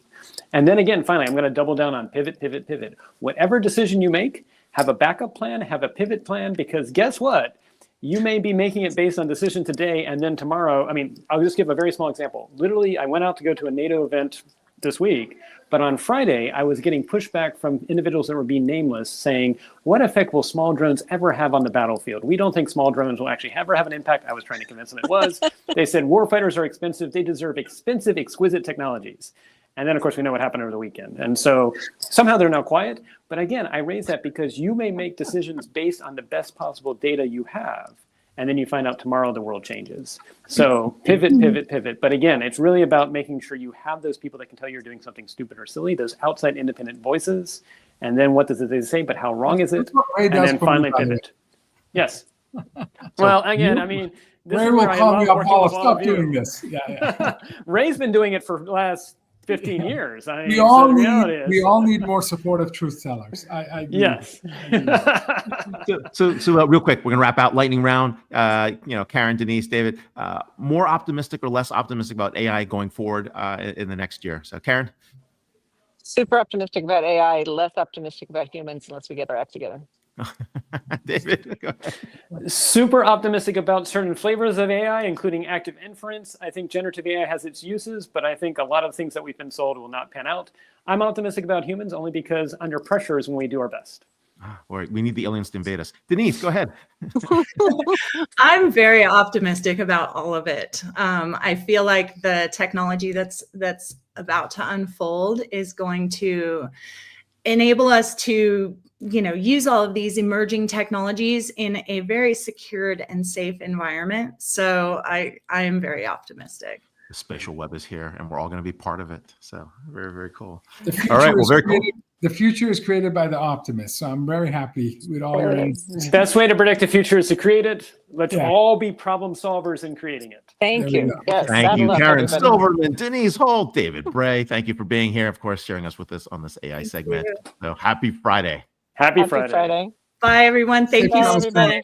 And then again, finally, I'm going to double down on pivot, pivot, pivot. Whatever decision you make, have a backup plan, have a pivot plan, because guess what? You may be making it based on decision today, and then tomorrow, I mean, I'll just give a very small example. Literally, I went out to go to a NATO event this week, but on Friday, I was getting pushback from individuals that were being nameless saying, what effect will small drones ever have on the battlefield? We don't think small drones will actually ever have an impact. I was trying to convince them it was. They said, warfighters are expensive. They deserve expensive, exquisite technologies. And then, of course, we know what happened over the weekend. And so somehow they're now quiet. But again, I raise that because you may make decisions based on the best possible data you have. And then you find out tomorrow the world changes. So pivot, pivot, pivot. But again, it's really about making sure you have those people that can tell you're doing something stupid or silly, those outside independent voices. And then what does it say? But how wrong is it? And then finally pivot. Yes. Well, again, I mean, this
Ray will call me up, Paul. Stop doing this. Yeah.
Ray's been doing it for the last 15 years. I mean,
we all need more supportive truth tellers. I
yes.
So real quick, we're gonna wrap out lightning round. Karen, Denise, David, more optimistic or less optimistic about AI going forward in the next year? So Karen,
Super optimistic about AI, less optimistic about humans unless we get our act together.
David, go ahead.
Super optimistic about certain flavors of AI, including active inference. I think generative AI has its uses, but I think a lot of things that we've been sold will not pan out. I'm optimistic about humans only because under pressure is when we do our best.
We need the aliens to invade us. Denise, go ahead.
I'm very optimistic about all of it. I feel like the technology that's about to unfold is going to enable us to use all of these emerging technologies in a very secured and safe environment. So I am very optimistic.
The spatial web is here, and we're all going to be part of it. So very, very cool.
All right, well, very cool. The future is created by the optimists. So I'm very happy with all your answers.
Best way to predict the future is to create it. Let's all be problem solvers in creating it.
Thank you. Yes,
thank you, Karen Silverman, Denise Holt, David Bray. Thank you for being here. Of course, sharing us with us on this AI segment. So happy Friday.
Happy Friday.
Bye, everyone. Thank you,
everybody.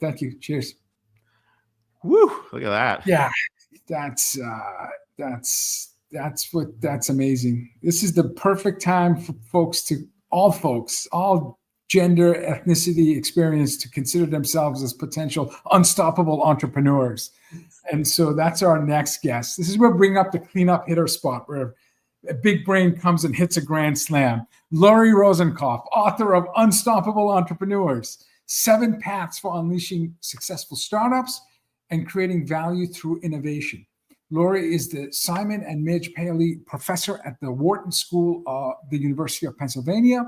Thank you. Cheers.
Woo! Look at that.
Yeah, that's amazing. This is the perfect time for all gender, ethnicity, experience to consider themselves as potential unstoppable entrepreneurs. And so that's our next guest. This is where we bring up the cleanup hitter spot where a big brain comes and hits a grand slam. Lori Rosenkopf, author of Unstoppable Entrepreneurs, 7 Paths for Unleashing Successful Startups and Creating Value Through Innovation. Lori is the Simon and Midge Paley Professor at the Wharton School of the University of Pennsylvania.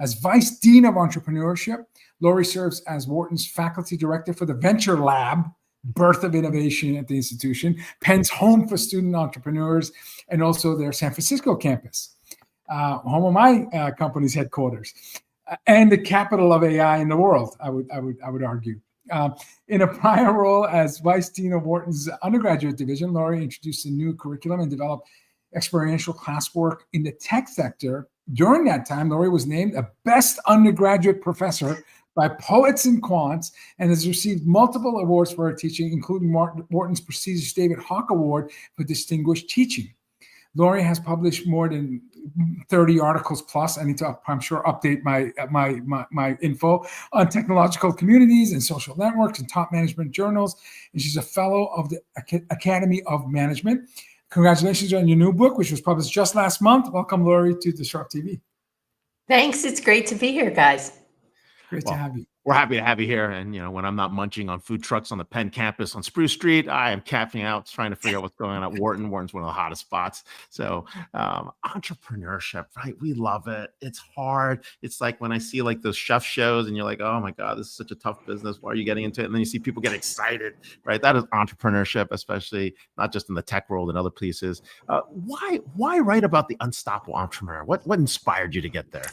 As Vice Dean of Entrepreneurship, Lori serves as Wharton's Faculty Director for the Venture Lab, birth of innovation at the institution, Penn's home for student entrepreneurs, and also their San Francisco campus, home of my company's headquarters, and the capital of AI in the world, I would argue. In a prior role as Vice Dean of Wharton's undergraduate division, Lori introduced a new curriculum and developed experiential classwork in the tech sector. During that time, Lori was named a Best Undergraduate Professor by Poets and Quants and has received multiple awards for her teaching, including Wharton's prestigious David Hawk Award for distinguished teaching. Lori has published more than 30 articles plus. I need to, I'm sure, update my info on technological communities and social networks and top management journals. And she's a fellow of the Academy of Management. Congratulations on your new book, which was published just last month. Welcome, Lori, to DisrupTV.
Thanks. It's great to be here, guys.
Great to have you.
We're happy to have you here. And, when I'm not munching on food trucks on the Penn campus on Spruce Street, I am camping out, trying to figure out what's going on at Wharton. Wharton's one of the hottest spots. So entrepreneurship, right? We love it. It's hard. It's like when I see like those chef shows and you're like, oh my God, this is such a tough business. Why are you getting into it? And then you see people get excited, right? That is entrepreneurship, especially not just in the tech world and other places. Why write about the unstoppable entrepreneur? What inspired you to get there?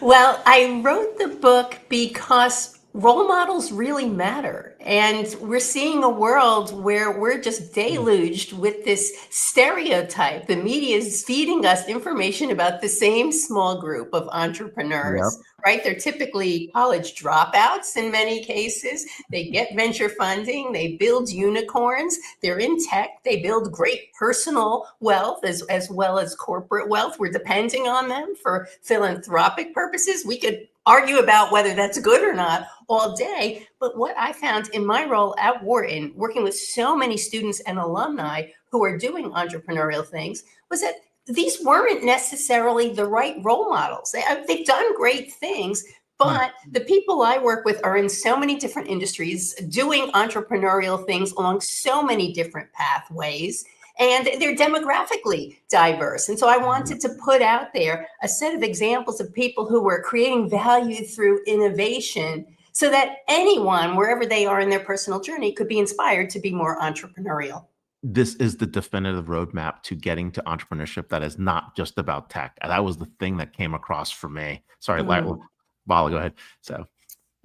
Well, I wrote the book because role models really matter. And we're seeing a world where we're just deluged with this stereotype. The media is feeding us information about the same small group of entrepreneurs, right? They're typically college dropouts in many cases. They get venture funding. They build unicorns. They're in tech. They build great personal wealth as well as corporate wealth. We're depending on them for philanthropic purposes. We could argue about whether that's good or not all day. But what I found in my role at Wharton, working with so many students and alumni who are doing entrepreneurial things, was that these weren't necessarily the right role models. They've done great things, but the people I work with are in so many different industries, doing entrepreneurial things along so many different pathways. And they're demographically diverse. And so I wanted to put out there a set of examples of people who were creating value through innovation so that anyone, wherever they are in their personal journey, could be inspired to be more entrepreneurial.
This is the definitive roadmap to getting to entrepreneurship that is not just about tech. And that was the thing that came across for me. Sorry, Vala, go ahead. So.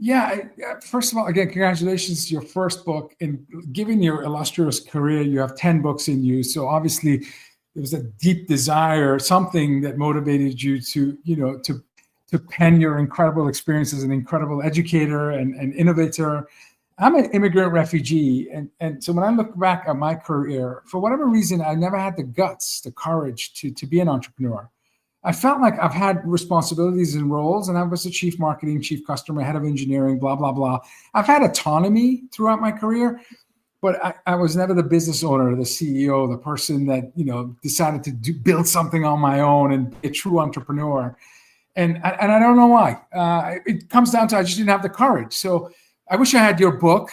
Yeah, first of all, again, congratulations to your first book. And given your illustrious career, you have 10 books in you. So obviously there was a deep desire, something that motivated you to pen your incredible experience as an incredible educator and innovator. I'm an immigrant refugee. And so when I look back at my career, for whatever reason, I never had the guts, the courage to be an entrepreneur. I felt like I've had responsibilities and roles, and I was the chief marketing, chief customer, head of engineering, blah, blah, blah. I've had autonomy throughout my career, but I was never the business owner, the CEO, the person that, decided to build something on my own and be a true entrepreneur. And I don't know why. It comes down to I just didn't have the courage. So I wish I had your book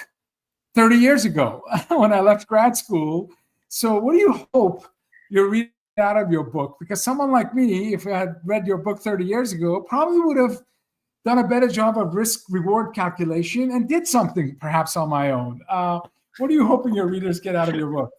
30 years ago when I left grad school. So what do you hope you're reading out of your book? Because someone like me, if I had read your book 30 years ago, probably would have done a better job of risk reward calculation and did something perhaps on my own. What are you hoping your readers get out of your book?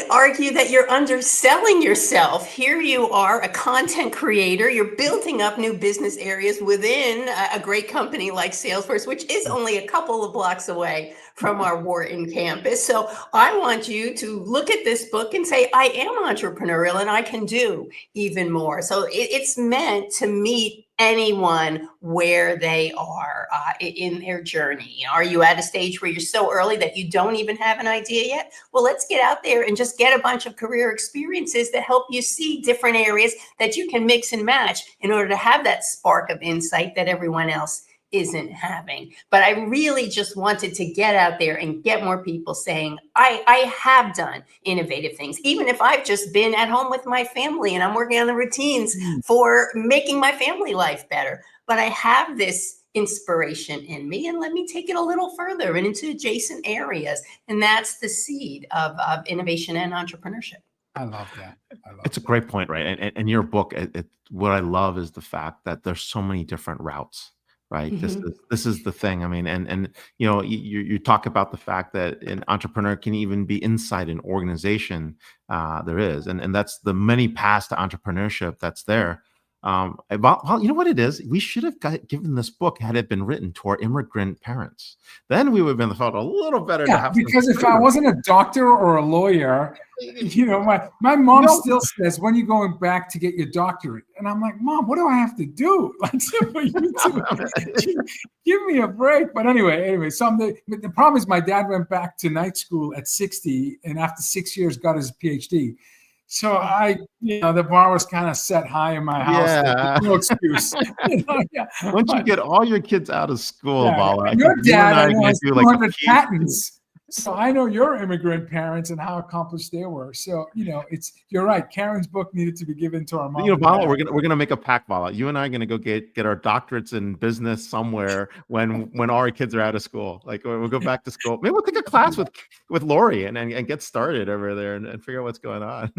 Argue that you're underselling yourself. Here you are, a content creator. You're building up new business areas within a great company like Salesforce, which is only a couple of blocks away from our Wharton campus. So I want you to look at this book and say, I am entrepreneurial and I can do even more. So it's meant to meet anyone where they are in their journey. Are you at a stage where you're so early that you don't even have an idea yet? Well, let's get out there and just get a bunch of career experiences that help you see different areas that you can mix and match in order to have that spark of insight that everyone else isn't having. But I really just wanted to get out there and get more people saying, I have done innovative things, even if I've just been at home with my family and I'm working on the routines for making my family life better. But I have this inspiration in me, and let me take it a little further and into adjacent areas. And that's the seed of innovation and entrepreneurship.
I love that.
It's a great point, right? And your book, what I love is the fact that there's so many different routes. Right. This is the thing. I mean, and you talk about the fact that an entrepreneur can even be inside an organization. There is, and that's the many paths to entrepreneurship that's there. Well, you know what it is? We should have given this book had it been written to our immigrant parents. Then we would have been felt a little better.
Yeah, because if I wasn't a doctor or a lawyer, my mom still says, when are you going back to get your doctorate? And I'm like, Mom, what do I have to do? Like, give me a break. But anyway, someday. But the problem is my dad went back to night school at 60 and after 6 years got his PhD. So the bar was kind of set high in my house.
Yeah.
No excuse.
Once you get all your kids out of school, Vala, I
your
think you and
dad,
I
I
are
know,
going
has
to do like a
200 patents. So I know your immigrant parents and how accomplished they were. So you're right. Karen's book needed to be given to our mom.
Vala, we're gonna make a pact, Vala. You and I are gonna go get our doctorates in business somewhere when all our kids are out of school. Like we'll go back to school. Maybe we'll take a class with Lori and get started over there and figure out what's going on.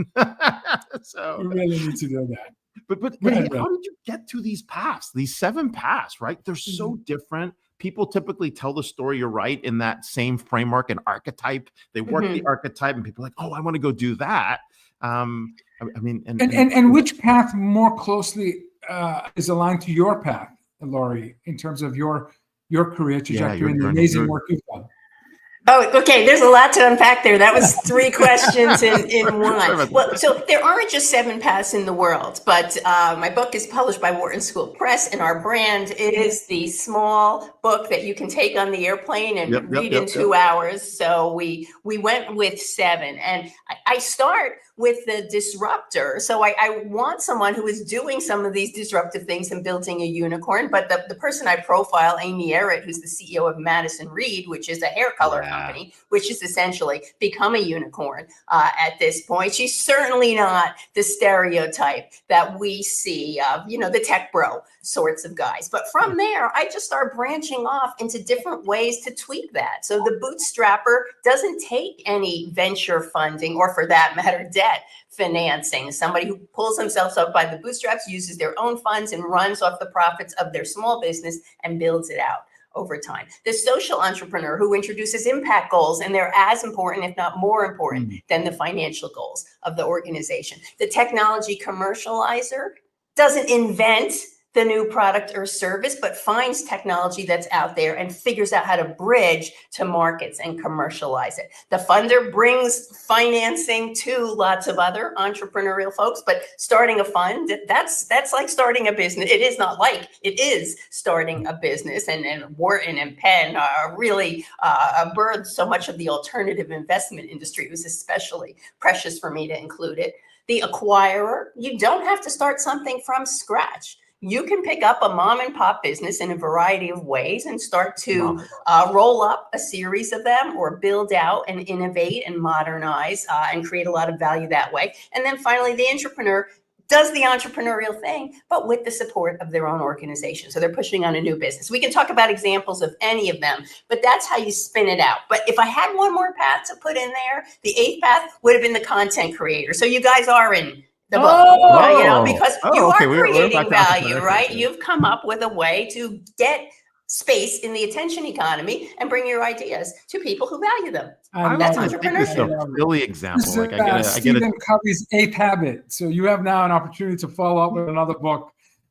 So
we really need to do that.
But hey, how did you get to these paths? These 7 paths, right? They're so different. People typically tell the story, you're right, in that same framework and archetype. They work the archetype, and people are like, oh, I want to go do that. I mean,
and which path more closely is aligned to your path, Lori, in terms of your career trajectory and the amazing work you've done?
Oh, okay. There's a lot to unpack there. That was 3 questions in one. Well, so there aren't just 7 paths in the world, but my book is published by Wharton School Press, and our brand is the small book that you can take on the airplane and read in 2 hours. So we went with 7, and I start with the disruptor. So I want someone who is doing some of these disruptive things and building a unicorn. But the person I profile, Amy Errett, who's the CEO of Madison Reed, which is a hair color company, which is essentially become a unicorn at this point. She's certainly not the stereotype that we see of, the tech bro sorts of guys. But from there, I just start branching off into different ways to tweak that. So the bootstrapper doesn't take any venture funding, or for that matter, debt financing. Somebody who pulls themselves up by the bootstraps, uses their own funds, and runs off the profits of their small business and builds it out over time. The social entrepreneur who introduces impact goals, and they're as important, if not more important, than the financial goals of the organization. The technology commercializer doesn't invent the new product or service, but finds technology that's out there and figures out how to bridge to markets and commercialize it. The funder brings financing to lots of other entrepreneurial folks, but starting a fund, that's like starting a business. It is not like, it is starting a business. And Wharton and Penn are really birthed so much of the alternative investment industry. It was especially precious for me to include it. The acquirer, you don't have to start something from scratch. You can pick up a mom and pop business in a variety of ways and start to roll up a series of them, or build out and innovate and modernize and create a lot of value that way. And then finally, the entrepreneur does the entrepreneurial thing, but with the support of their own organization. So they're pushing on a new business. We can talk about examples of any of them, but that's how you spin it out. But if I had one more path to put in there, the 8th path would have been the content creator. So you guys are in the book, because you are creating value, right? You've come up with a way to get space in the attention economy and bring your ideas to people who value them. That's entrepreneurship.
It's a really example.
This is Stephen Covey's 8th habit. So you have now an opportunity to follow up with another book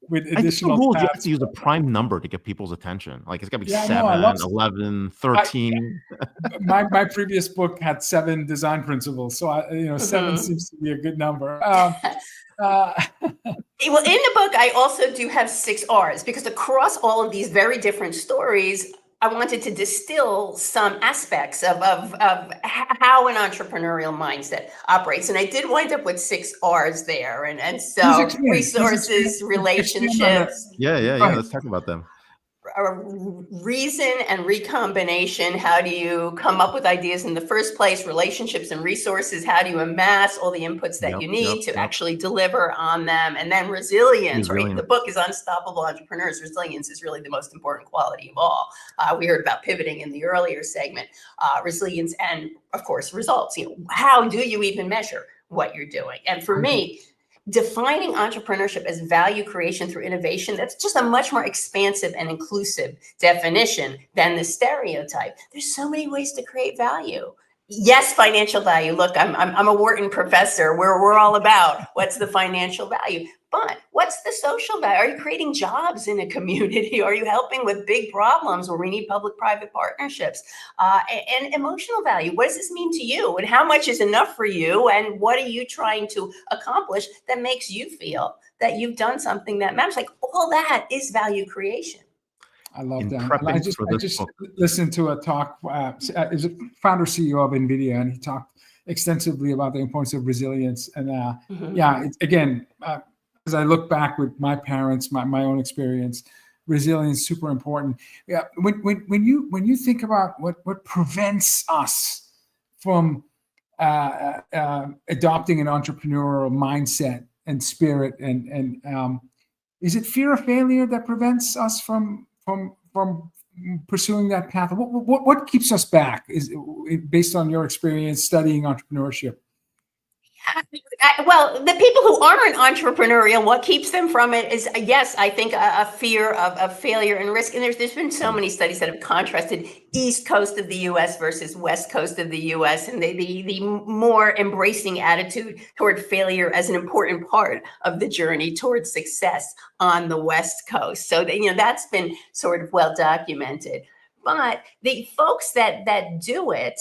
with additional
rules. You have to use a prime number to get people's attention. Like it's got to be 7, 11, 13.
My previous book had 7 design principles. So 7 seems to be a good number.
Well, in the book, I also do have 6 R's, because across all of these very different stories, I wanted to distill some aspects of how an entrepreneurial mindset operates. And I did wind up with 6 R's there. And so resources, relationships.
Yeah. Let's talk about them.
Reason and recombination. How do you come up with ideas in the first place? Relationships and resources. How do you amass all the inputs that you need to actually deliver on them? And then resilience, right? The book is Unstoppable Entrepreneurs. Resilience is really the most important quality of all. We heard about pivoting in the earlier segment. Resilience and, of course, results. How do you even measure what you're doing? And for me, defining entrepreneurship as value creation through innovation, that's just a much more expansive and inclusive definition than the stereotype. There's so many ways to create value. Yes, financial value. Look, I'm a Wharton professor. We're all about what's the financial value. But what's the social value? Are you creating jobs in a community? Are you helping with big problems where we need public-private partnerships? And emotional value. What does this mean to you? And how much is enough for you? And what are you trying to accomplish that makes you feel that you've done something that matters? Like, all that is value creation.
I love that. I just listened to a talk. Is a founder CEO of NVIDIA, and he talked extensively about the importance of resilience. And again, as I look back with my parents, my own experience, resilience is super important. Yeah, when you think about what prevents us from adopting an entrepreneurial mindset and spirit, and is it fear of failure that prevents us from pursuing that path? What keeps us back? Is based on your experience studying entrepreneurship?
Well, the people who aren't entrepreneurial, what keeps them from it is, yes, I think a fear of failure and risk. And there's been so many studies that have contrasted East Coast of the U.S. versus West Coast of the U.S. and the more embracing attitude toward failure as an important part of the journey towards success on the West Coast. So that's been sort of well documented. But the folks that do it,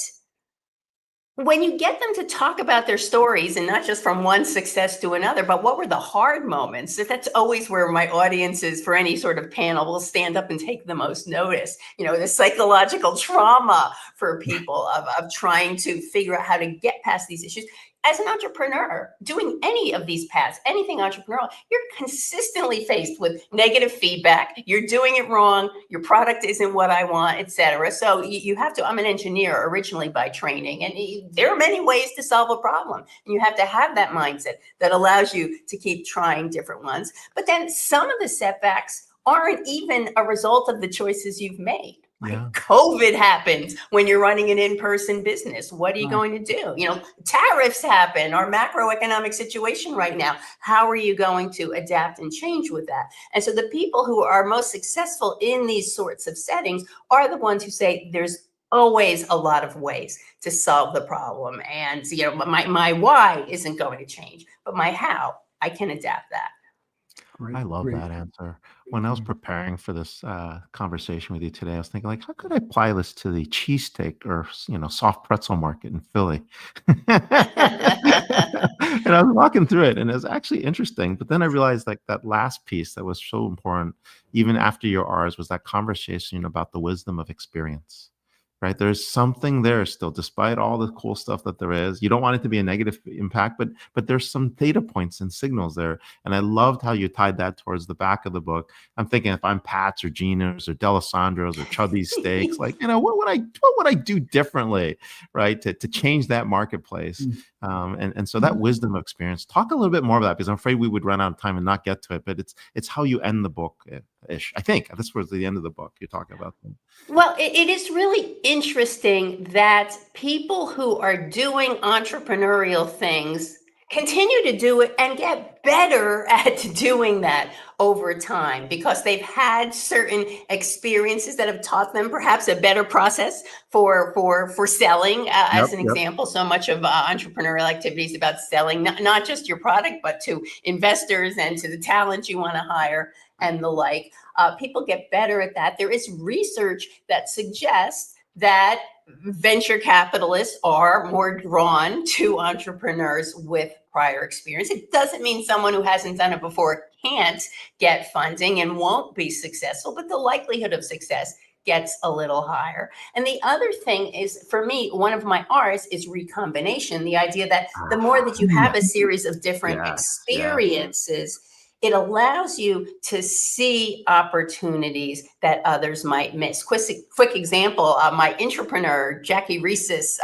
when you get them to talk about their stories, and not just from one success to another, but what were the hard moments, that's always where my audiences for any sort of panel will stand up and take the most notice. The psychological trauma for people of trying to figure out how to get past these issues. As an entrepreneur, doing any of these paths, anything entrepreneurial, you're consistently faced with negative feedback. You're doing it wrong. Your product isn't what I want, etc. So you have to, I'm an engineer originally by training, and there are many ways to solve a problem. And you have to have that mindset that allows you to keep trying different ones. But then some of the setbacks aren't even a result of the choices you've made.
Yeah.
COVID happens when you're running an in-person business. What are you going to do? Tariffs happen, our macroeconomic situation right now. How are you going to adapt and change with that? And so the people who are most successful in these sorts of settings are the ones who say there's always a lot of ways to solve the problem. And my why isn't going to change, but my how, I can adapt that.
I love that answer. When I was preparing for this conversation with you today, I was thinking, how could I apply this to the cheesesteak or soft pretzel market in Philly? And I was walking through it, and it was actually interesting. But then I realized that last piece that was so important, even after your R's, was that conversation about the wisdom of experience. Right? There's something there still, despite all the cool stuff that there is. You don't want it to be a negative impact, but there's some data points and signals there. And I loved how you tied that towards the back of the book. I'm thinking if I'm Pat's or Gina's or D'Alessandro's or Chubby's Steaks, what would I do differently, right? To change that marketplace. And so that wisdom of experience, talk a little bit more about that, because I'm afraid we would run out of time and not get to it, but it's how you end the book ish. I think this was the end of the book you're talking about.
Well, it is really interesting that people who are doing entrepreneurial things continue to do it and get better at doing that over time, because they've had certain experiences that have taught them perhaps a better process for selling. As an example, so much of entrepreneurial activity is about selling not just your product, but to investors and to the talent you want to hire and the like. People get better at that. There is research that suggests that venture capitalists are more drawn to entrepreneurs with prior experience. It doesn't mean someone who hasn't done it before can't get funding and won't be successful, but the likelihood of success gets a little higher. And the other thing is, for me, one of my R's is recombination. The idea that the more that you have a series of different experiences, it allows you to see opportunities that others might miss. Quick example, my entrepreneur, Jackie Reeses,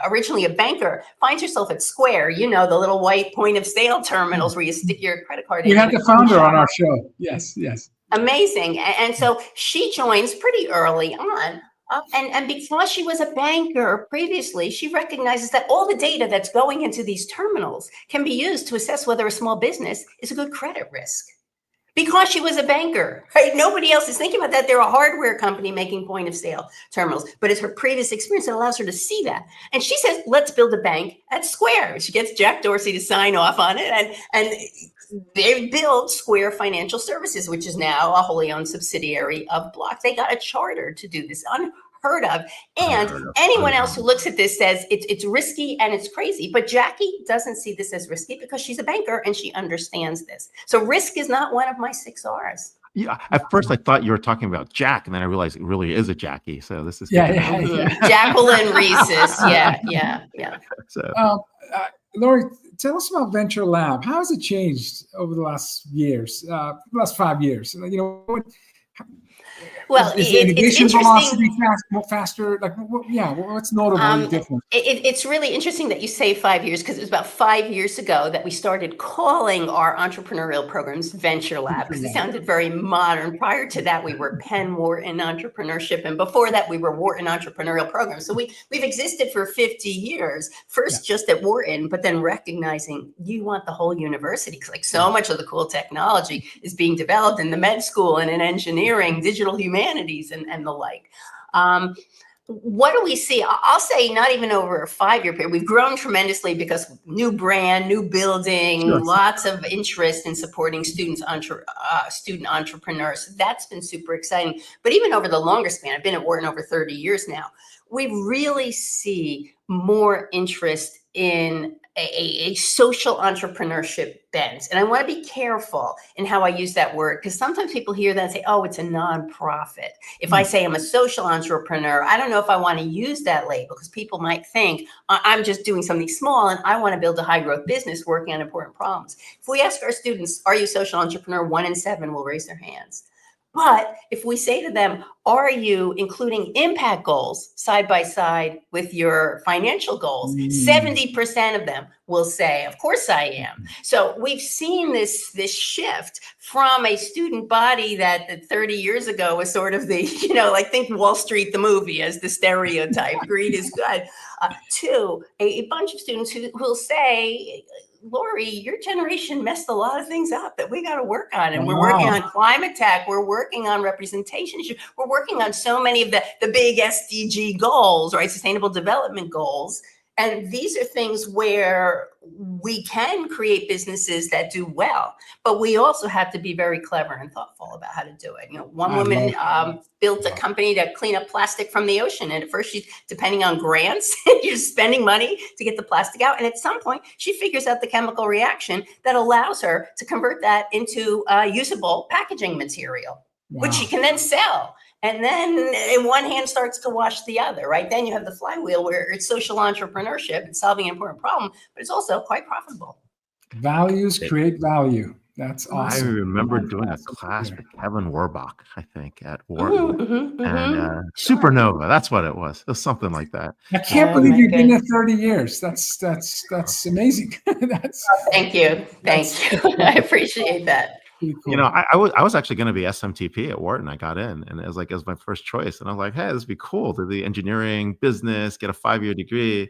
originally a banker, finds herself at Square, the little white point of sale terminals where you stick your credit card in.
We had the founder on our show. Yes.
Amazing. And so she joins pretty early on. And because she was a banker previously, she recognizes that all the data that's going into these terminals can be used to assess whether a small business is a good credit risk. Because she was a banker, right? Nobody else is thinking about that. They're a hardware company making point of sale terminals, but it's her previous experience that allows her to see that. And she says, let's build a bank at Square. She gets Jack Dorsey to sign off on it. And they built Square Financial Services, which is now a wholly owned subsidiary of Block. They got a charter to do this, unheard of. And anyone else who looks at this says it's risky and it's crazy. But Jackie doesn't see this as risky because she's a banker and she understands this. So risk is not one of my 6 R's.
Yeah, at first I thought you were talking about Jack, and then I realized it really is a Jackie. So this is
Yeah,
good to know.
yeah.
Jacqueline Reese's. Yeah.
So
Um, Lori, tell us about Venture Lab. How has it changed over the last years, the last 5 years? You know,
Well,
is the
it's
innovation
interesting.
velocity faster? Like, what's notably different?
It's really interesting that you say 5 years, because it was about 5 years ago that we started calling our entrepreneurial programs Venture Lab, because it sounded very modern. Prior to that, we were Penn Wharton Entrepreneurship, and before that, we were Wharton Entrepreneurial Programs. So we've existed for 50 years, first just at Wharton, but then recognizing you want the whole university, because like so much of the cool technology is being developed in the med school and in engineering, digital humanities, and the like. What do we see? I'll say not even over a 5-year period. We've grown tremendously because new brand, new building, lots of interest in supporting student entrepreneurs. That's been super exciting. But even over the longer span, I've been at Wharton over 30 years now, we really see more interest in a social entrepreneurship bent. And I want to be careful in how I use that word, because sometimes people hear that and say, oh, it's a nonprofit. If I say I'm a social entrepreneur, I don't know if I want to use that label, because people might think I'm just doing something small and I want to build a high growth business working on important problems. If we ask our students, are you a social entrepreneur? 1 in 7 will raise their hands. But if we say to them, are you including impact goals side by side with your financial goals? 70% of them will say, of course I am. So we've seen this shift from a student body that 30 years ago was sort of the, like think Wall Street, the movie, as the stereotype, greed is good, to a bunch of students who will say, Lori, your generation messed a lot of things up that we got to work on. And we're working on climate tech. We're working on representation issues. We're working on so many of the big SDG goals, right? Sustainable development goals. And these are things where we can create businesses that do well, but we also have to be very clever and thoughtful about how to do it. One woman built a company to clean up plastic from the ocean. And at first she's depending on grants, you're spending money to get the plastic out. And at some point she figures out the chemical reaction that allows her to convert that into usable packaging material, which she can then sell. And then in one hand starts to wash the other, right? Then you have the flywheel where it's social entrepreneurship, it's solving an important problem, but it's also quite profitable.
Values create value. That's awesome.
I remember doing a class with Kevin Warbach, I think, at Wharton. And Supernova, that's what it was. It was something like that.
I can't believe you've been there 30 years. That's amazing.
Thank you. I appreciate that.
Cool.
I was actually going to be SMTP at Wharton. I got in, and it was my first choice. And I was like, hey, this would be cool to be engineering, business, get a 5-year degree.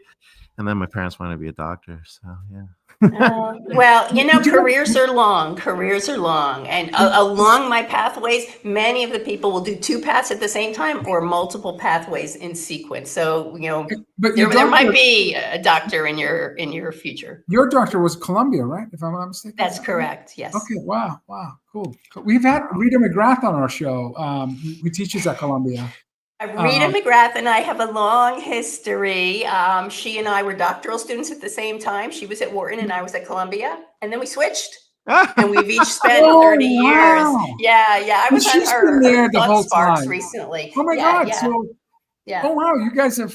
And then my parents wanted to be a doctor. So, yeah.
Well, careers are long. And along my pathways, many of the people will do 2 paths at the same time or multiple pathways in sequence. So, there might be a doctor in your future.
Your doctor was Columbia, right? If I'm not mistaken.
That's correct. Yes.
Okay. Wow. Cool. We've had Rita McGrath on our show, who teaches at Columbia.
Rita McGrath and I have a long history. She and I were doctoral students at the same time. She was at Wharton and I was at Columbia. And then we switched. And we've each spent 30 years. Yeah. I was on her Sparks recently.
Oh my God.
Yeah.
So, oh wow, you guys have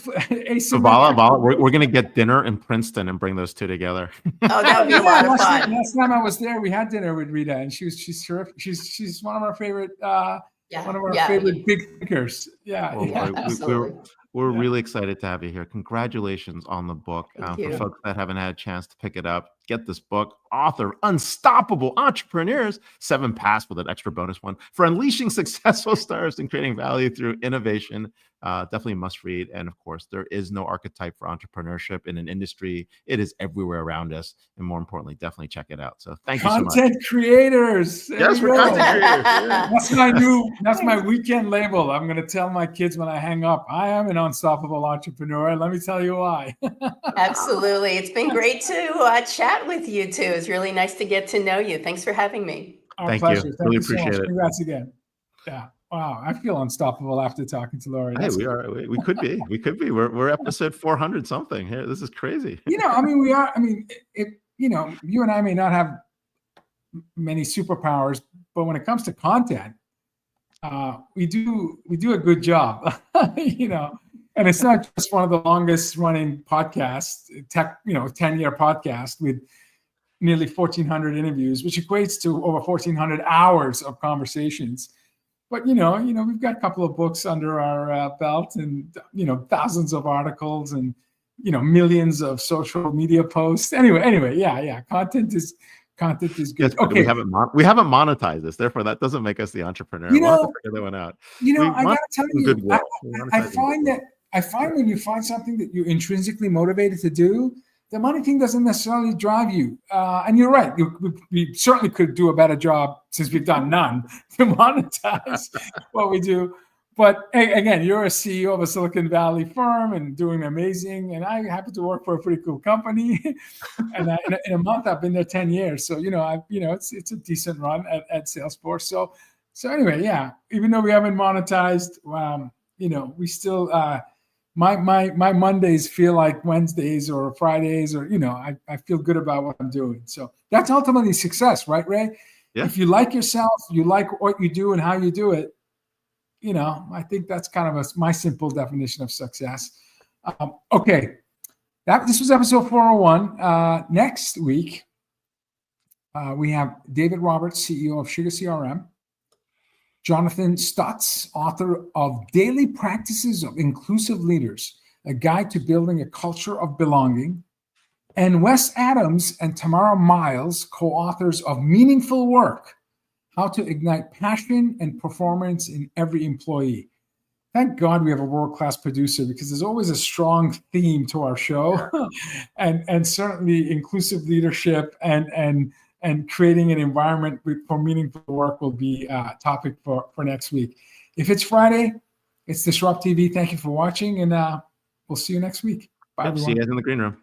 So Vala, we're going to get dinner in Princeton and bring those two together.
Oh, that would be a lot of fun.
Last time I was there, we had dinner with Rita, and she's terrific. She's one of our favorite. One of our favorite big thinkers.
We're really excited to have you here. Congratulations on the book. For folks that haven't had a chance to pick it up, get this book. Author, Unstoppable Entrepreneurs, 7 paths with an extra bonus one for unleashing successful stars and creating value through innovation. Definitely must read. And of course, there is no archetype for entrepreneurship in an industry. It is everywhere around us. And more importantly, definitely check it out. So thank you so much.
Content creators.
Yes, we're content creators. Yeah.
That's my weekend label. I'm going to tell my kids when I hang up, I am an unstoppable entrepreneur. Let me tell you why.
Absolutely. It's been great to chat with you too. It's really nice to get to know you. Thanks for having me.
Our pleasure. Thank really you so appreciate much. It. Congrats again. Yeah. Wow. I feel unstoppable after talking to Lori.
Hey, we are. We could be. We could be. We're episode 400 something here. This is crazy.
We are. You and I may not have many superpowers, but when it comes to content, we do a good job, and it's not just one of the longest running podcasts, 10-year podcast with nearly 1,400 interviews, which equates to over 1,400 hours of conversations. But we've got a couple of books under our belt, and thousands of articles, and millions of social media posts. Anyway, yeah, content is good.
Yes,
Okay,
we haven't monetized this, therefore that doesn't make us the entrepreneur. We'll have to figure that one out.
I gotta tell you,
Goodwill.
I find when you find something that you're intrinsically motivated to do, the money thing doesn't necessarily drive you. And you're right. We certainly could do a better job, since we've done none, to monetize what we do. But again, you're a CEO of a Silicon Valley firm and doing amazing. And I happen to work for a pretty cool company. And in a month, I've been there 10 years. So, it's a decent run at Salesforce. So anyway, yeah, even though we haven't monetized, we still, my Mondays feel like Wednesdays or Fridays, or, I feel good about what I'm doing. So that's ultimately success, right, Ray?
Yeah.
If you like yourself, you like what you do and how you do it, I think that's kind of my simple definition of success. Okay. This was episode 401. Next week, we have David Roberts, CEO of Sugar CRM, Jonathan Stutz, author of Daily Practices of Inclusive Leaders, a guide to building a culture of belonging, and Wes Adams and Tamara Miles, co-authors of Meaningful Work, How to Ignite Passion and Performance in Every Employee. Thank God we have a world-class producer, because there's always a strong theme to our show, and certainly inclusive leadership and creating an environment for meaningful work will be a topic for next week. If it's Friday, it's DisrupTV. Thank you for watching, and we'll see you next week. Bye, everyone.
See you guys in the green room.